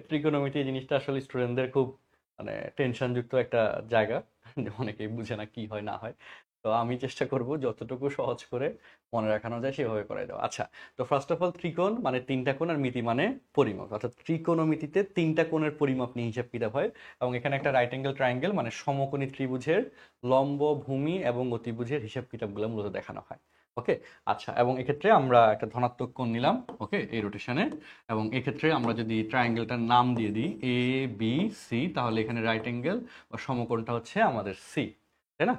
ট্রিকোনোমিতি জিনিসটা আসলে স্টুডেন্টদের খুব মানে টেনশনযুক্ত একটা জায়গা। অনেকেই বুঝে না কি হয় না হয়। তো আমি চেষ্টা করব যতটুকু সহজ করে মনে রাখানো যায় সেভাবে করাই দেওয়া। আচ্ছা, তো ফার্স্ট অফ অল ত্রিকোণ মানে তিনটা কোণ আর মিতি মানে পরিমাপ, অর্থাৎ ত্রিকোণমিতিতে তিনটা কোণের পরিমাপ নিয়ে হিসাব কিতাব হয়। এবং এখানে একটা রাইট অ্যাঙ্গেল ট্রায়াঙ্গেল মানে সমকোণী ত্রিভুজের লম্ব, ভূমি এবং অতিভুজের হিসাব কিতাবগুলো মূলত দেখানো হয়। ওকে। আচ্ছা, এবং এক্ষেত্রে আমরা একটা ধনাত্মক কোণ নিলাম, ওকে, এই রোটেশনে। এবং এক্ষেত্রে আমরা যদি ট্রায়াঙ্গেলটার নাম দিয়ে দিই এ বি সি, তাহলে এখানে রাইট অ্যাঙ্গেল বা সমকোণটা হচ্ছে আমাদের সি, তাই না?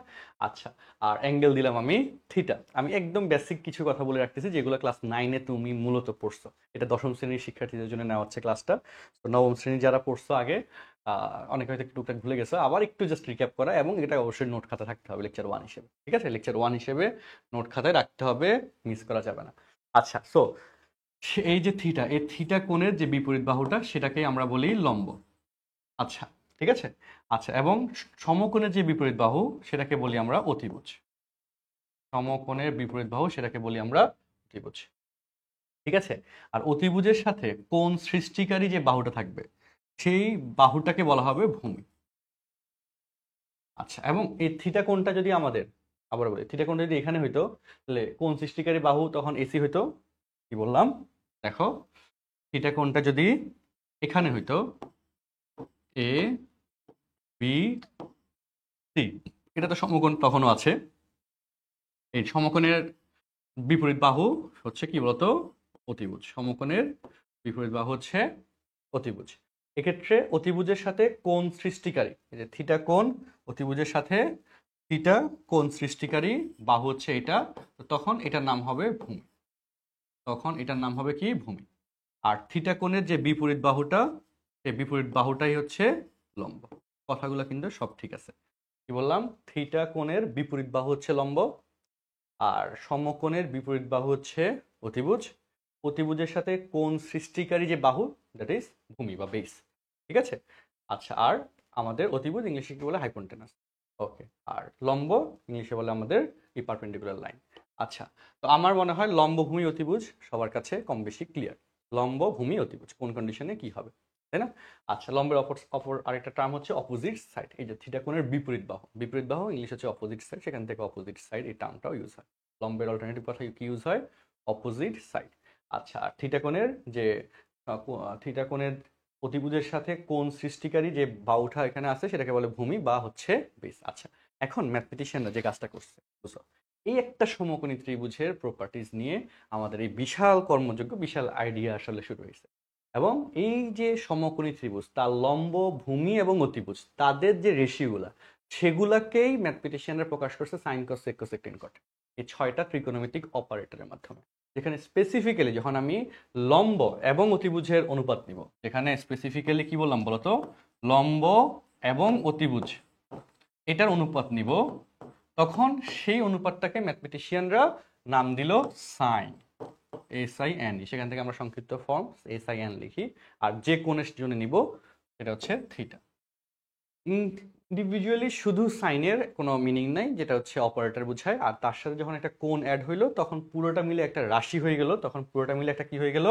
আচ্ছা, আর অ্যাঙ্গেল দিলাম আমি থিটা। আমি একদম বেসিক কিছু কথা বলে রাখতেছি যেগুলো ক্লাস 9-এ তুমি মূলত পড়ছো। এটা দশম শ্রেণীর শিক্ষার্থীদের জন্য নেওয়া হচ্ছে ক্লাসটা। তো নবম শ্রেণী যারা পড়ছো আগে, অনেকে হয়তো একটু টুকটাক ভুলে গেছো, আবার একটু জাস্ট রিক্যাপ করা, এবং এটা অবশ্যই নোট খাতা থাকতে হবে লেকচার 1 হিসেবে। ঠিক আছে, লেকচার 1 হিসেবে নোট খাতায় রাখতে হবে, মিস করা যাবে না। আচ্ছা, সো এই যে থিটা, এই থিটা কোণের যে বিপরীত বাহুটা সেটাকে আমরা বলি লম্ব। আচ্ছা, ঠিক আছে। আচ্ছা, এবং সমকোণের যে বিপরীত বাহু সেটাকে বলি আমরা অতিভুজ। সমকোণের বিপরীত বাহু সেটাকে বলি আমরা অতিভুজ। ঠিক আছে। আর অতিভুজের সাথে কোণ সৃষ্টিকারী যে বাহুটা থাকবে সেই বাহুটাকে বলা হবে ভূমি। আচ্ছা, এবং এই থিটা কোণটা যদি আমাদের, আবার বলি, থিটা কোণটা যদি এখানে হইতো তাহলে কোণ সৃষ্টিকারী বাহু তখন এসি হইতো। কি বললাম দেখো, থিটা কোণটা যদি এখানে হইতো এ বি সি, এটা তো সমকোণ তখনও আছে। এই সমকোণের বিপরীত বাহু হচ্ছে কি বলতো, অতিভুজ। সমকোণের বিপরীত বাহু হচ্ছে অতিভুজ। এক্ষেত্রে অতিভুজের সাথে কোণ সৃষ্টিকারী, এই যে থিটা কোণ, অতিভুজের সাথে থিটা কোণ সৃষ্টিকারী বাহু হচ্ছে এটা, তো তখন এটার নাম হবে ভূমি। তখন এটার নাম হবে কি, ভূমি। আর থিটা কোণের যে বিপরীত বাহুটা, সেই বিপরীত বাহুটাই হচ্ছে লম্ব। কথাগুলো কিন্তু সব ঠিক আছে। কি বললাম, থিটা কোণের বিপরীত বাহু হচ্ছে লম্ব, আর সমকোণের বিপরীত বাহু হচ্ছে অতিভুজ। অতিভুজের সাথে কোণ সৃষ্টিকারী যে বাহু, দ্যাট ইজ ভূমি বা বেস। ঠিক আছে। আচ্ছা, আর আমাদের অতিভুজ ইংলিশে কি বলে, হাইপোটেনাস। ওকে। আর লম্ব ইংলিশে বলে আমাদের এই পারপেন্ডিকুলার লাইন। আচ্ছা, তো আমার মনে হয় লম্ব, ভূমি, অতিভুজ সবার কাছে কম বেশি ক্লিয়ার। লম্ব, ভূমি, অতিভুজ কোন কন্ডিশনে কি হবে, তাই না? আচ্ছা, লম্বের অপর অপর আরেকটা টার্ম হচ্ছে অপোজিট সাইড। এই যে থিটা কোণের বিপরীত বাহু, বিপরীত বাহু ইংলিশ হচ্ছে অপোজিট সাইড, সেখান থেকে অপোজিট সাইড এই টার্মটাও ইউজ হয়। লম্বের অল্টারনেটিভ কথা কি ইউজ হয়, অপোজিট সাইড। আচ্ছা, আর থিটা কোণের যে থিটা কোণের অতিভুজের সাথে কোণ সৃষ্টিকারী যে বাহুটা এখানে আছে সেটাকে বলে ভূমি বা হচ্ছে বেস। আচ্ছা, এখন ম্যাথমেটিশিয়ানরা যে কাজটা করছে বুঝছো, এই একটা সমকোণী ত্রিভুজের প্রপার্টিজ নিয়ে আমাদের এই বিশাল কর্মযজ্ঞ, বিশাল আইডিয়া আসলে শুরু হয়েছে। এবং এই যে সমকোণী ত্রিভুজ, তার লম্ব, ভূমি এবং অতিভুজ, তাদের যে রেশিওগুলা, সেগুলাকেই ম্যাথমেটিশিয়ানরা প্রকাশ করছে sign, cos, sec, cosec, tan, কট, এই 6টা ত্রিকোণমিতিক অপারেটরের মাধ্যমে। যেখানে স্পেসিফিক্যালি যখন আমি লম্ব এবং অতিভুজের অনুপাত নিব, এখানে স্পেসিফিক্যালি কি বললাম বলতো, লম্ব এবং অতিভুজ এটার অনুপাত নিব, তখন সেই অনুপাতটাকে ম্যাথমেটিশিয়ানরা নাম দিল সাইন, SIN। সেখান থেকে আমরা সংক্ষিপ্ত ফর্ম SIN লিখি। আর যে কোণের জন্য নিব সেটা হচ্ছে থিটা। ইন্ডিভিজুয়ালি শুধু সাইনের কোনো মিনিং নাই, যেটা হচ্ছে অপারেটর বোঝায়। আর তার সাথে যখন একটা কোণ অ্যাড হইলো তখন পুরোটা মিলে একটা রাশি হয়ে গেল, তখন পুরোটা মিলে একটা কি হয়ে গেল,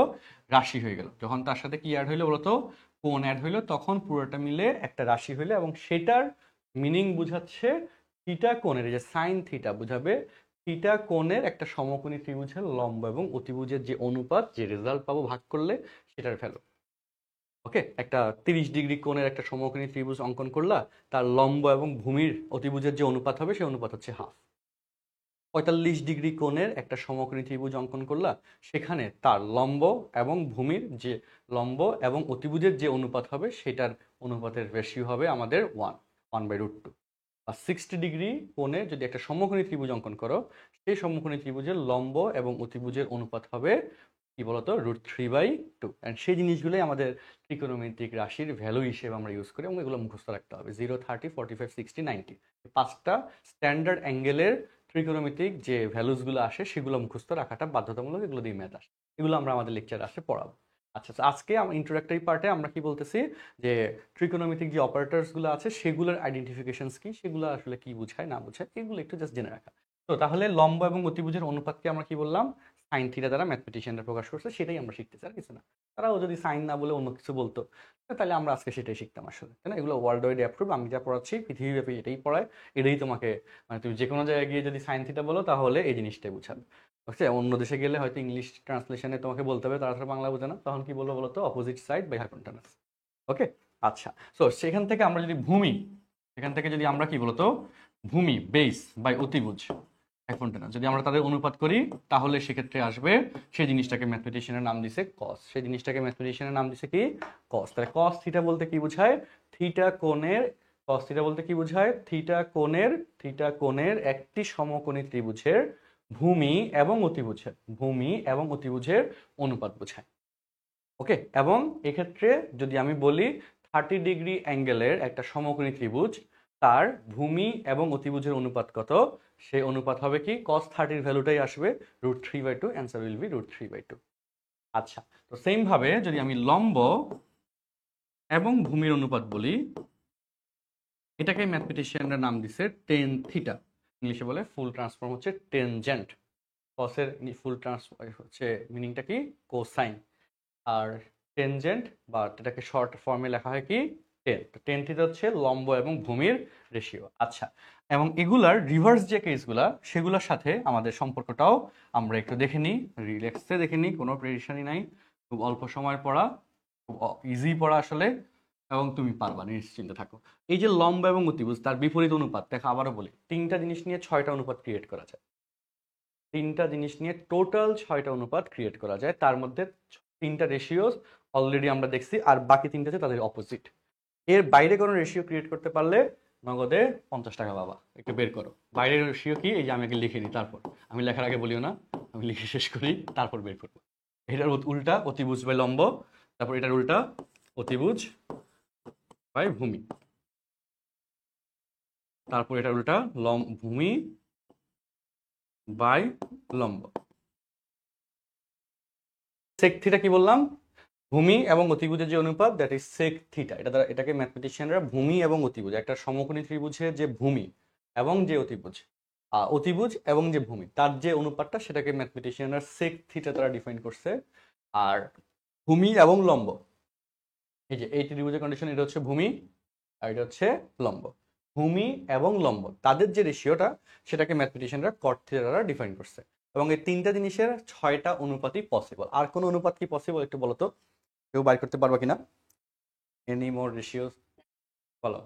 রাশি হয়ে গেল। যখন তার সাথে কি অ্যাড হইলো বলতো, কোণ অ্যাড হইলো, তখন পুরোটা মিলে একটা রাশি হইলো, এবং সেটার মিনিং বুঝাচ্ছে থিটা কোণের, এই যে সাইন থিটা বুঝাবে থিটা কোণের একটা সমকোণী ত্রিভুজের লম্ব এবং অতিভুজের যে অনুপাত, যে রেজাল্ট পাবো ভাগ করলে, সেটার ভ্যালু। ওকে, একটা 30 ডিগ্রি কোণের একটা সমকোণী ত্রিভুজ অঙ্কন করলা, তার লম্ব এবং ভূমির অতিভুজের যে অনুপাত হবে সেই অনুপাত হচ্ছে হাফ। 45 ডিগ্রি কোণের একটা সমকোণী ত্রিভুজ অঙ্কন করলা, সেখানে তার লম্ব এবং ভূমির যে লম্ব এবং অতিভুজের যে অনুপাত হবে সেটার অনুপাতের রেশিও হবে আমাদের 1/√2। আর 60 ডিগ্রি কোণে যদি একটা সমকোণী ত্রিভুজ অঙ্কন করো, সেই সমকোণী ত্রিভুজের লম্ব এবং অতিভুজের অনুপাত হবে কি বলতো, √3/2। অ্যান্ড সেই জিনিসগুলোই আমাদের ত্রিকোণমিতিক রাশির ভ্যালু হিসেবে আমরা ইউজ করি, এবং এগুলো মুখস্থ রাখতে হবে। 0, 30, 45, 60, 90, 5টা স্ট্যান্ডার্ড অ্যাঙ্গেলের ত্রিকোণমিতিক যে ভ্যালুসগুলো আসে সেগুলো মুখস্থ রাখাটা বাধ্যতামূলক। এগুলো দিয়ে ম্যাথ আসে, এগুলো আমরা আমাদের লেকচার আসে পড়াবো। আচ্ছা, আজকে ইন্ট্রোডাক্টরি পার্টে আমরা কি বলতেছি, যে ত্রিকোণমিতিক যে অপারেটরসগুলো আছে সেগুলোর আইডেন্টিফিকেশনস কি, সেগুলো আসলে কি বোঝায় না বোঝায়, এগুলো একটু জাস্ট জেনে রাখা। তো তাহলে লম্ব এবং অতিভুজের অনুপাতকে আমরা কি বললাম, সাইন থিটা দ্বারা ম্যাথমেটিশিয়ানরা প্রকাশ করছে, সেটাই আমরা শিখতেছি, আর কিছু না। তারাও যদি সাইন না বলে অন্য কিছু বলতো তাহলে আমরা আজকে সেটাই শিখতাম আসলে, তাই না? এগুলো ওয়ার্ল্ড ওয়াইড অ্যাপ্রুভ, আমি যা পড়াচ্ছি পৃথিবীব্যাপী এটাই পড়ায়, এটাই তোমাকে মানে তুমি যে কোনো জায়গায় গিয়ে যদি সাইন থিটা বলো তাহলে এই জিনিসটাই বুঝাবে। বুঝছে? অন্য দেশে গেলে হয়তো ইংলিশ ট্রান্সলেশনে তোমাকে বলতে হবে, তারা বাংলা বোঝে না, তখন কি বলবো বলো তো? Opposite side by hypotenuse. Okay, আচ্ছা। সো সেখান থেকে আমরা যদি ভূমি, সেখান থেকে যদি আমরা কি বলতো ভূমি বেস বাই অতিভুজ হাইপোটেনাস যদি আমরা তাদের অনুপাত করি, তাহলে সেক্ষেত্রে আসবে সেই জিনিসটাকে ম্যাথমেটিশিয়ানের নাম দিছে কস। সেই জিনিসটাকে ম্যাথমেটিশিয়ানের নাম দিছে কি? কস। তাহলে কস থিটা বলতে কি বোঝায়? থিটা কোণের, কস থিটা বলতে কি বোঝায়? থিটা কোণের একটি সমকোণী ত্রিভুজের ভূমি এবং অতিভুজের অনুপাত বোঝায়। ওকে, এবং এক্ষেত্রে যদি আমি বলি 30 ডিগ্রি অ্যাঙ্গেলের একটা সমকোণী ত্রিভুজ, তার ভূমি এবং অতিভুজের অনুপাত কত? সেই অনুপাত হবে কি? cos 30 ভ্যালুটাই আসবে √3/2, অ্যান্সার উইল বি √3/2। আচ্ছা, তো সেম ভাবে যদি আমি লম্ব এবং ভূমির অনুপাত বলি, এটাকে ম্যাথমেটিশিয়ানরা নাম দিছে টেন থিটা, ইংলিশে বলে ফুল ট্রান্সফর্ম হচ্ছে টেনজেন্ট। কসের ফুল ট্রান্সফর্ম হচ্ছে মিনিংটা কি? কোসাইন। আর টেনজেন্ট বা এটাকে শর্ট ফর্মে লেখা হয় কি? টেন। টেন থিটা হচ্ছে লম্ব এবং ভূমির রেশিও। আচ্ছা, এবং এগুলার রিভার্স যে কেসগুলা, সেগুলোর সাথে আমাদের সম্পর্কটাও আমরা একটু দেখে নিই, রিল্যাক্সে দেখে নিই, কোনো প্রেশারই নাই, খুব অল্প সময় পড়া, খুব ইজি পড়া আসলে, এবং তুমি পারবা, নিশ্চিন্তে থাকো। এই যে লম্ব এবং অতিভুজ, তার বিপরীত অনুপাত দেখো, আবারও বলি, তিনটা জিনিস নিয়ে 6টা অনুপাত ক্রিয়েট করা যায়। তিনটা জিনিস নিয়ে টোটাল 6টা অনুপাত ক্রিয়েট করা যায়, তার মধ্যে 3টা রেশিওস অলরেডি আমরা দেখছি, আর বাকি 3টা আছে তাদের অপোজিট। এর বাইরে কোনো রেশিও ক্রিয়েট করতে পারলে নগদে 50 টাকা পাবা। একটু বের করো বাইরের রেশিও কি, এই যে আমি আগে লিখে নিই, তারপর আমি লেখার আগে বলিও না, আমি লিখে শেষ করি, তারপর বের করবো। এটার উল্টা অতিভুজ বাই লম্ব, তারপর এটার উল্টা অতিভুজ বাই ভূমি, তারপর এটার উল্টা ভূমি বাই লম্ব। সেক থিটা কি বললাম? ভূমি এবং অতিভুজের যে অনুপাত, দ্যাট ইজ সেক থিটা। এটা দ্বারা এটাকে ম্যাথমেটিশিয়ানরা ভূমি এবং অতিভুজ, একটা সমকোণী ত্রিভুজের যে ভূমি এবং যে অতিভুজ এবং যে ভূমি, তার যে অনুপাতটা, সেটাকে ম্যাথমেটিশিয়ানরা সেক থিটা দ্বারা ডিফাইন করছে। আর ভূমি এবং লম্ব, এই যে এই ত্রিভুজের কন্ডিশন, এটা হচ্ছে ভূমি আর এটা হচ্ছে লম্ব। ভূমি এবং লম্ব তাদের যে রেশিওটা, সেটাকে ম্যাথমেটিশিয়ানরা কট থিটা দ্বারা ডিফাইন করছে। এবং এই তিনটা জিনিসের 6টা অনুপাতই পসিবল। আর কোন অনুপাত কি পসিবল একটু বলো তো, কেউ বাইর করতে পারবা কিনা? এনি মোর রেশিওস বলো।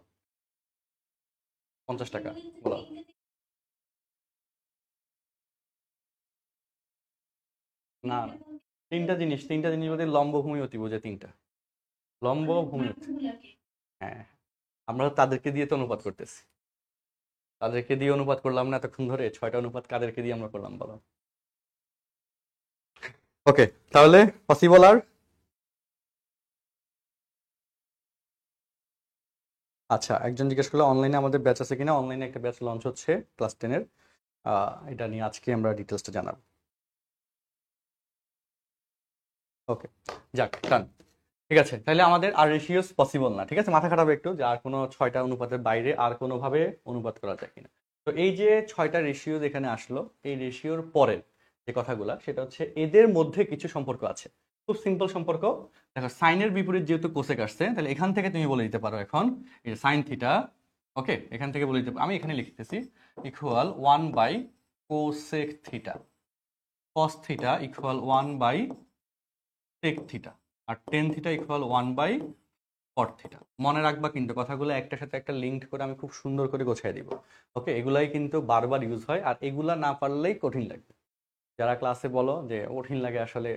50 টাকা বলো। না, তিনটা জিনিস বলতে লম্ব, ভূমি, অতিভুজ, তিনটা। লম্ব, ভূমি, হ্যাঁ, আমরা তাদেরকে দিয়ে তো অনুপাত করতেছি, তাদেরকে দিয়ে অনুপাত করলাম না এতক্ষণ ধরে? 6টা অনুপাত কাদেরকে দিয়ে আমরা করলাম বলো? ওকে, তাহলে পসিবল। আর আচ্ছা, একজন জিজ্ঞেস করলো অনলাইনে আমাদের ব্যাচ আছে কিনা। অনলাইনে একটা ব্যাচ লঞ্চ হচ্ছে ক্লাস 10-এর, এটা নিয়ে আজকে আমরা ডিটেলসটা জানাবো। ওকে, যাক, ডান। ঠিক আছে, তাহলে আমাদের আর রেশিওস পসিবল না। ঠিক আছে, মাথা খারাপ একটু যে আর কোনো 6টা অনুপাতের বাইরে আর কোনোভাবে অনুপাত করা যায় কিনা। তো এই যে 6টা রেশিও এখানে আসলো, এই রেশিওর পরের যে কথাগুলা, সেটা হচ্ছে এদের মধ্যে কিছু সম্পর্ক আছে। খুব সিম্পল সম্পর্ক। দেখো, সাইনের বিপরীত যেহেতু কোসেক আসছে, তাহলে এখান থেকে তুমি বলে দিতে পারো এখন এই সাইন থিটা, ওকে, এখান থেকে বলে দিতে, আমি এখানে লিখতেছি equal one by cosec theta, cos theta equal one by sec theta, আর tan theta equal one by cot theta. মনে রাখবা কিন্তু কথাগুলো একটার সাথে একটা লিঙ্ক করে আমি খুব সুন্দর করে গোছায় দিব। ওকে, এগুলাই কিন্তু বারবার ইউজ হয়, আর এগুলা না পারলেই কঠিন লাগবে। যারা ক্লাসে বলো যে কঠিন লাগে, আসলে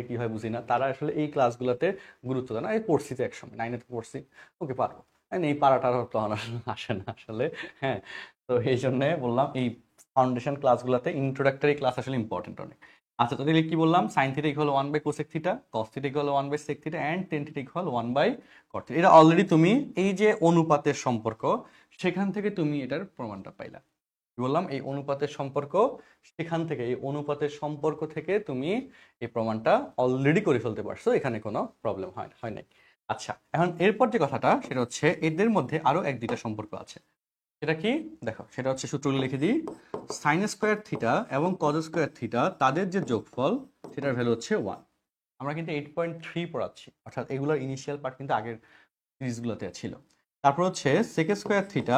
কি হয় বুঝি না, তারা আসলে এই ক্লাসগুলোতে গুরুত্ব দেয় না। এই পড়ছি তো একসময়, 9-এ পড়ছি, ওকে পারবো, এই পারাটার তখন আসে না আসলে। হ্যাঁ, তো এই জন্য বললাম এই ফাউন্ডেশন ক্লাসগুলোতে ইন্ট্রোডাক্টরি ক্লাস আসলে ইম্পর্টেন্ট অনেক। আচ্ছা, তাহলে কি বললাম? Sine theta equal one by cosec theta, cos theta equal one by sec theta, and tan theta equal one by cot theta. এটা অলরেডি তুমি এই যে অনুপাতের সম্পর্ক, সেখান থেকে তুমি এটার প্রমাণটা পাইলা। বললাম এই অনুপাতের সম্পর্ক, সেখান থেকে এই অনুপাতের সম্পর্ক থেকে তুমি এই প্রমাণটা অলরেডি করে ফেলতে পারছো, এখানে কোনো প্রবলেম হয় নাই। আচ্ছা, এখন এরপর যে কথাটা, সেটা হচ্ছে এদের মধ্যে আরো 1-2টা সম্পর্ক আছে। সেটা কি দেখো, সেটা হচ্ছে সূত্রগুলো লিখে দিই। সাইন স্কোয়ার থিটা এবং কজ স্কোয়ার থিটা তাদের যে যোগফল সেটার ভ্যালু হচ্ছে 1। আমরা কিন্তু 8.3 পড়াচ্ছি, অর্থাৎ এগুলোর ইনিশিয়াল পার্ট কিন্তু আগের সিরিজগুলোতে ছিল। তারপর হচ্ছে sec square theta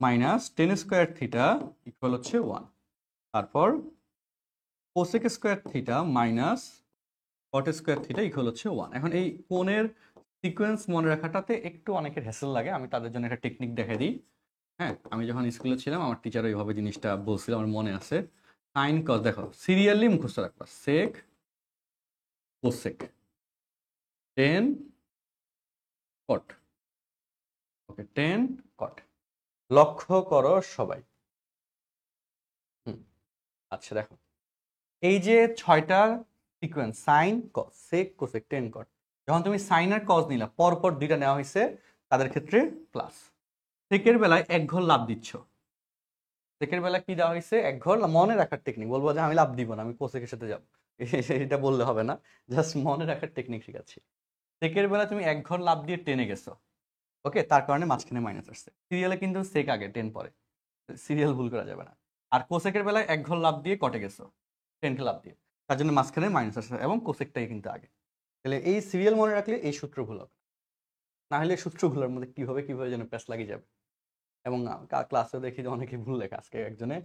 minus tan square theta equal হচ্ছে 1। তারপর cosec square theta minus cot square theta equal হচ্ছে 1। এখন এই কোণের সিকোয়েন্স মনে রাখাটাতে একটু অনেকের হ্যাসেল লাগে, আমি তাদের জন্য একটা টেকনিক দেখাই দিই। হ্যাঁ, আমি যখন স্কুলে ছিলাম আমার টিচার ওইভাবে জিনিসটা বলছিল, আমার মনে আছে। সাইন কস দেখো সিরিয়ালি মুখস্থ রাখবা, sec cosec tan cot. Okay, tan cot. লক্ষ্য করো সবাই। আচ্ছা দেখো, এই যে 6টা sequence sine cos sec cosec tan cot, যখন তুমি সাইন আর কস নিলা পরপর 2টা নেওয়া হয়েছে, তাদের ক্ষেত্রে প্লাস। সেকের বেলায় এক ঘর লাভ দিচ্ছ, সেকের বেলা কি দেওয়া হয়েছে এক ঘর, মনে রাখার টেকনিক বলবো যে আমি লাভ দিব না, আমি কোসেকের সাথে যাবো, এটা বললে হবে না, জাস্ট মনে রাখার টেকনিক শিখাচ্ছি। সেকের বেলা তুমি এক ঘর লাভ দিয়ে টেনে গেছো, ওকে, তার কারণে মাঝখানে মাইনাস আসছে। সিরিয়ালে কিন্তু সেক আগে টেন পরে, সিরিয়াল ভুল করা যাবে না। আর কোসেকের বেলায় এক ঘর লাভ দিয়ে কটে গেছো, টেনকে লাভ দিয়ে, তার জন্য মাঝখানে মাইনাস আসছে এবং কোসেকটাই কিন্তু আগে। তাহলে এই সিরিয়াল মনে রাখলে এই সূত্র ভুল হবে না, হলে সূত্রগুলোর মধ্যে কিভাবে কিভাবে যেন প্যাস লাগিয়ে যাবে। এবং ক্লাসে দেখি যে অনেকে ভুল লেখা, আজকে একজনে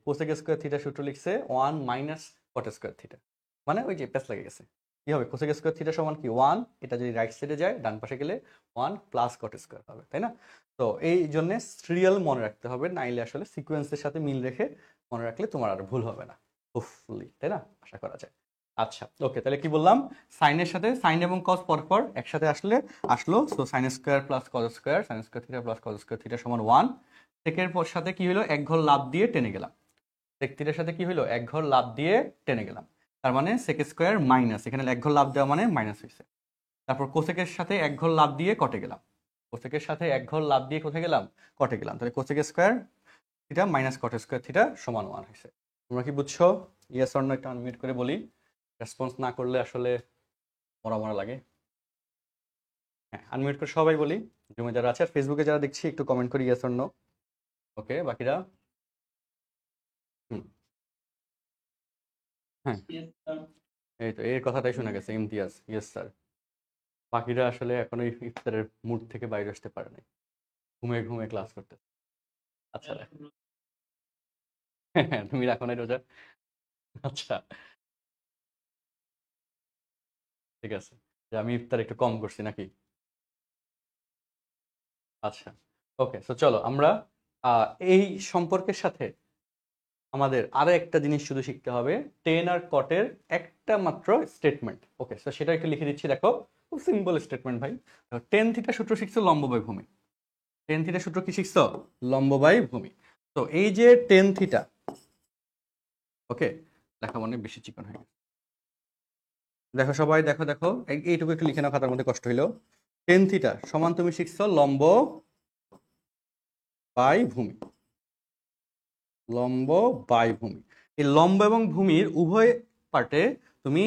কোসেক স্কোয়ার থিটা সূত্র লিখছে 1 মাইনাস কট স্কোয়ার থিটা, মানে ওই যে প্যাস লেগে গেছে। কি হবে, কোসেক স্কোয়ার থিটা সমান কি 1, এটা যদি রাইট সাইডে যায় ডান পাশে গেলে 1 প্লাস কট স্কোয়ার হবে, তাই না? তো এই জন্য সিরিয়াল মনে রাখতে হবে, নাইলে আসলে সিকোয়েন্সের সাথে মিল রেখে মনে রাখলে তোমার আর ভুল হবে না, হোপফুলি, তাই না? আশা করা যায়। আচ্ছা ওকে, তাহলে কি বললাম, সাইনের সাথে সাইন এবং কস পরপর একসাথে আসলো, so sine square plus cos square, sine square theta plus cos square theta সমান 1। সেকের পর সাথে কি হলো, এক ঘর লাভ দিয়ে টেনে গেলাম, সেক থিটার সাথে কি হলো, এক ঘর লাভ দিয়ে টেনে গেলাম, তার মানে সেক স্কোয়ার মাইনাস, এখানে এক ঘর লাভ দেওয়া মানে মাইনাস হয়েছে। তারপর কোসেকের সাথে এক ঘর লাভ দিয়ে কটে গেলাম, কোসেকের সাথে এক ঘর লাভ দিয়ে কোথায় গেলাম, কটে গেলাম, তাহলে cosec square theta minus cot square theta সমান 1 হয়েছে। তোমরা কি বুঝছো? ইয়েস অর নো একটা আনমিউট করে বলি, রেসপন্স না করলে আসলে মরা মরা লাগে। হ্যাঁ, আনমিউট করে সবাই বলি, জুমে যারা আছে আর ফেসবুকে যারা দেখছি একটু কমেন্ট করি ইয়েস অর নো। ওকে, বাকিরা হুম হ্যাঁ, এই তো এর কথাটাই শোনা গেছে, ইমতিয়াজ ইয়েস স্যার। বাকিরা আসলে এখনো ইফতারের মুড থেকে বাইরে আসতে পারে নাই, ঘুমে ঘুমে ক্লাস করতে। আচ্ছা হ্যাঁ, তুমি রাখো নাই রোজা? আচ্ছা ঠিক আছে, যে আমি ইফতার একটু কম করছি নাকি? আচ্ছা ওকে, তো চলো আমরা এই সম্পর্কের সাথে আমাদের আরো একটা জিনিস শুধু শিখতে হবে, টেন আর কটের একটা মাত্র স্টেটমেন্ট। ওকে, তো সেটা একটু লিখে দিচ্ছি, দেখো খুব সিম্পল স্টেটমেন্ট ভাই। টেন থিটা সূত্র শিখছো লম্ব বাই ভূমি, টেন থিটা সূত্র কি শিখছো, লম্ব বাই ভূমি। তো এই যে টেন থিটা, ওকে, লেখা মনে বেশি চিকন হয়ে গেছে, দেখো সবাই দেখো দেখো এইটুকু একটু লিখে নাও, খাতার মধ্যে কষ্ট হইলো। টেন থিটা সমান তুমি শিখছো লম্ব বাই ভূমি, লম্ব বাই ভূমি। এই লম্ব এবং ভূমির উভয় পার্টে তুমি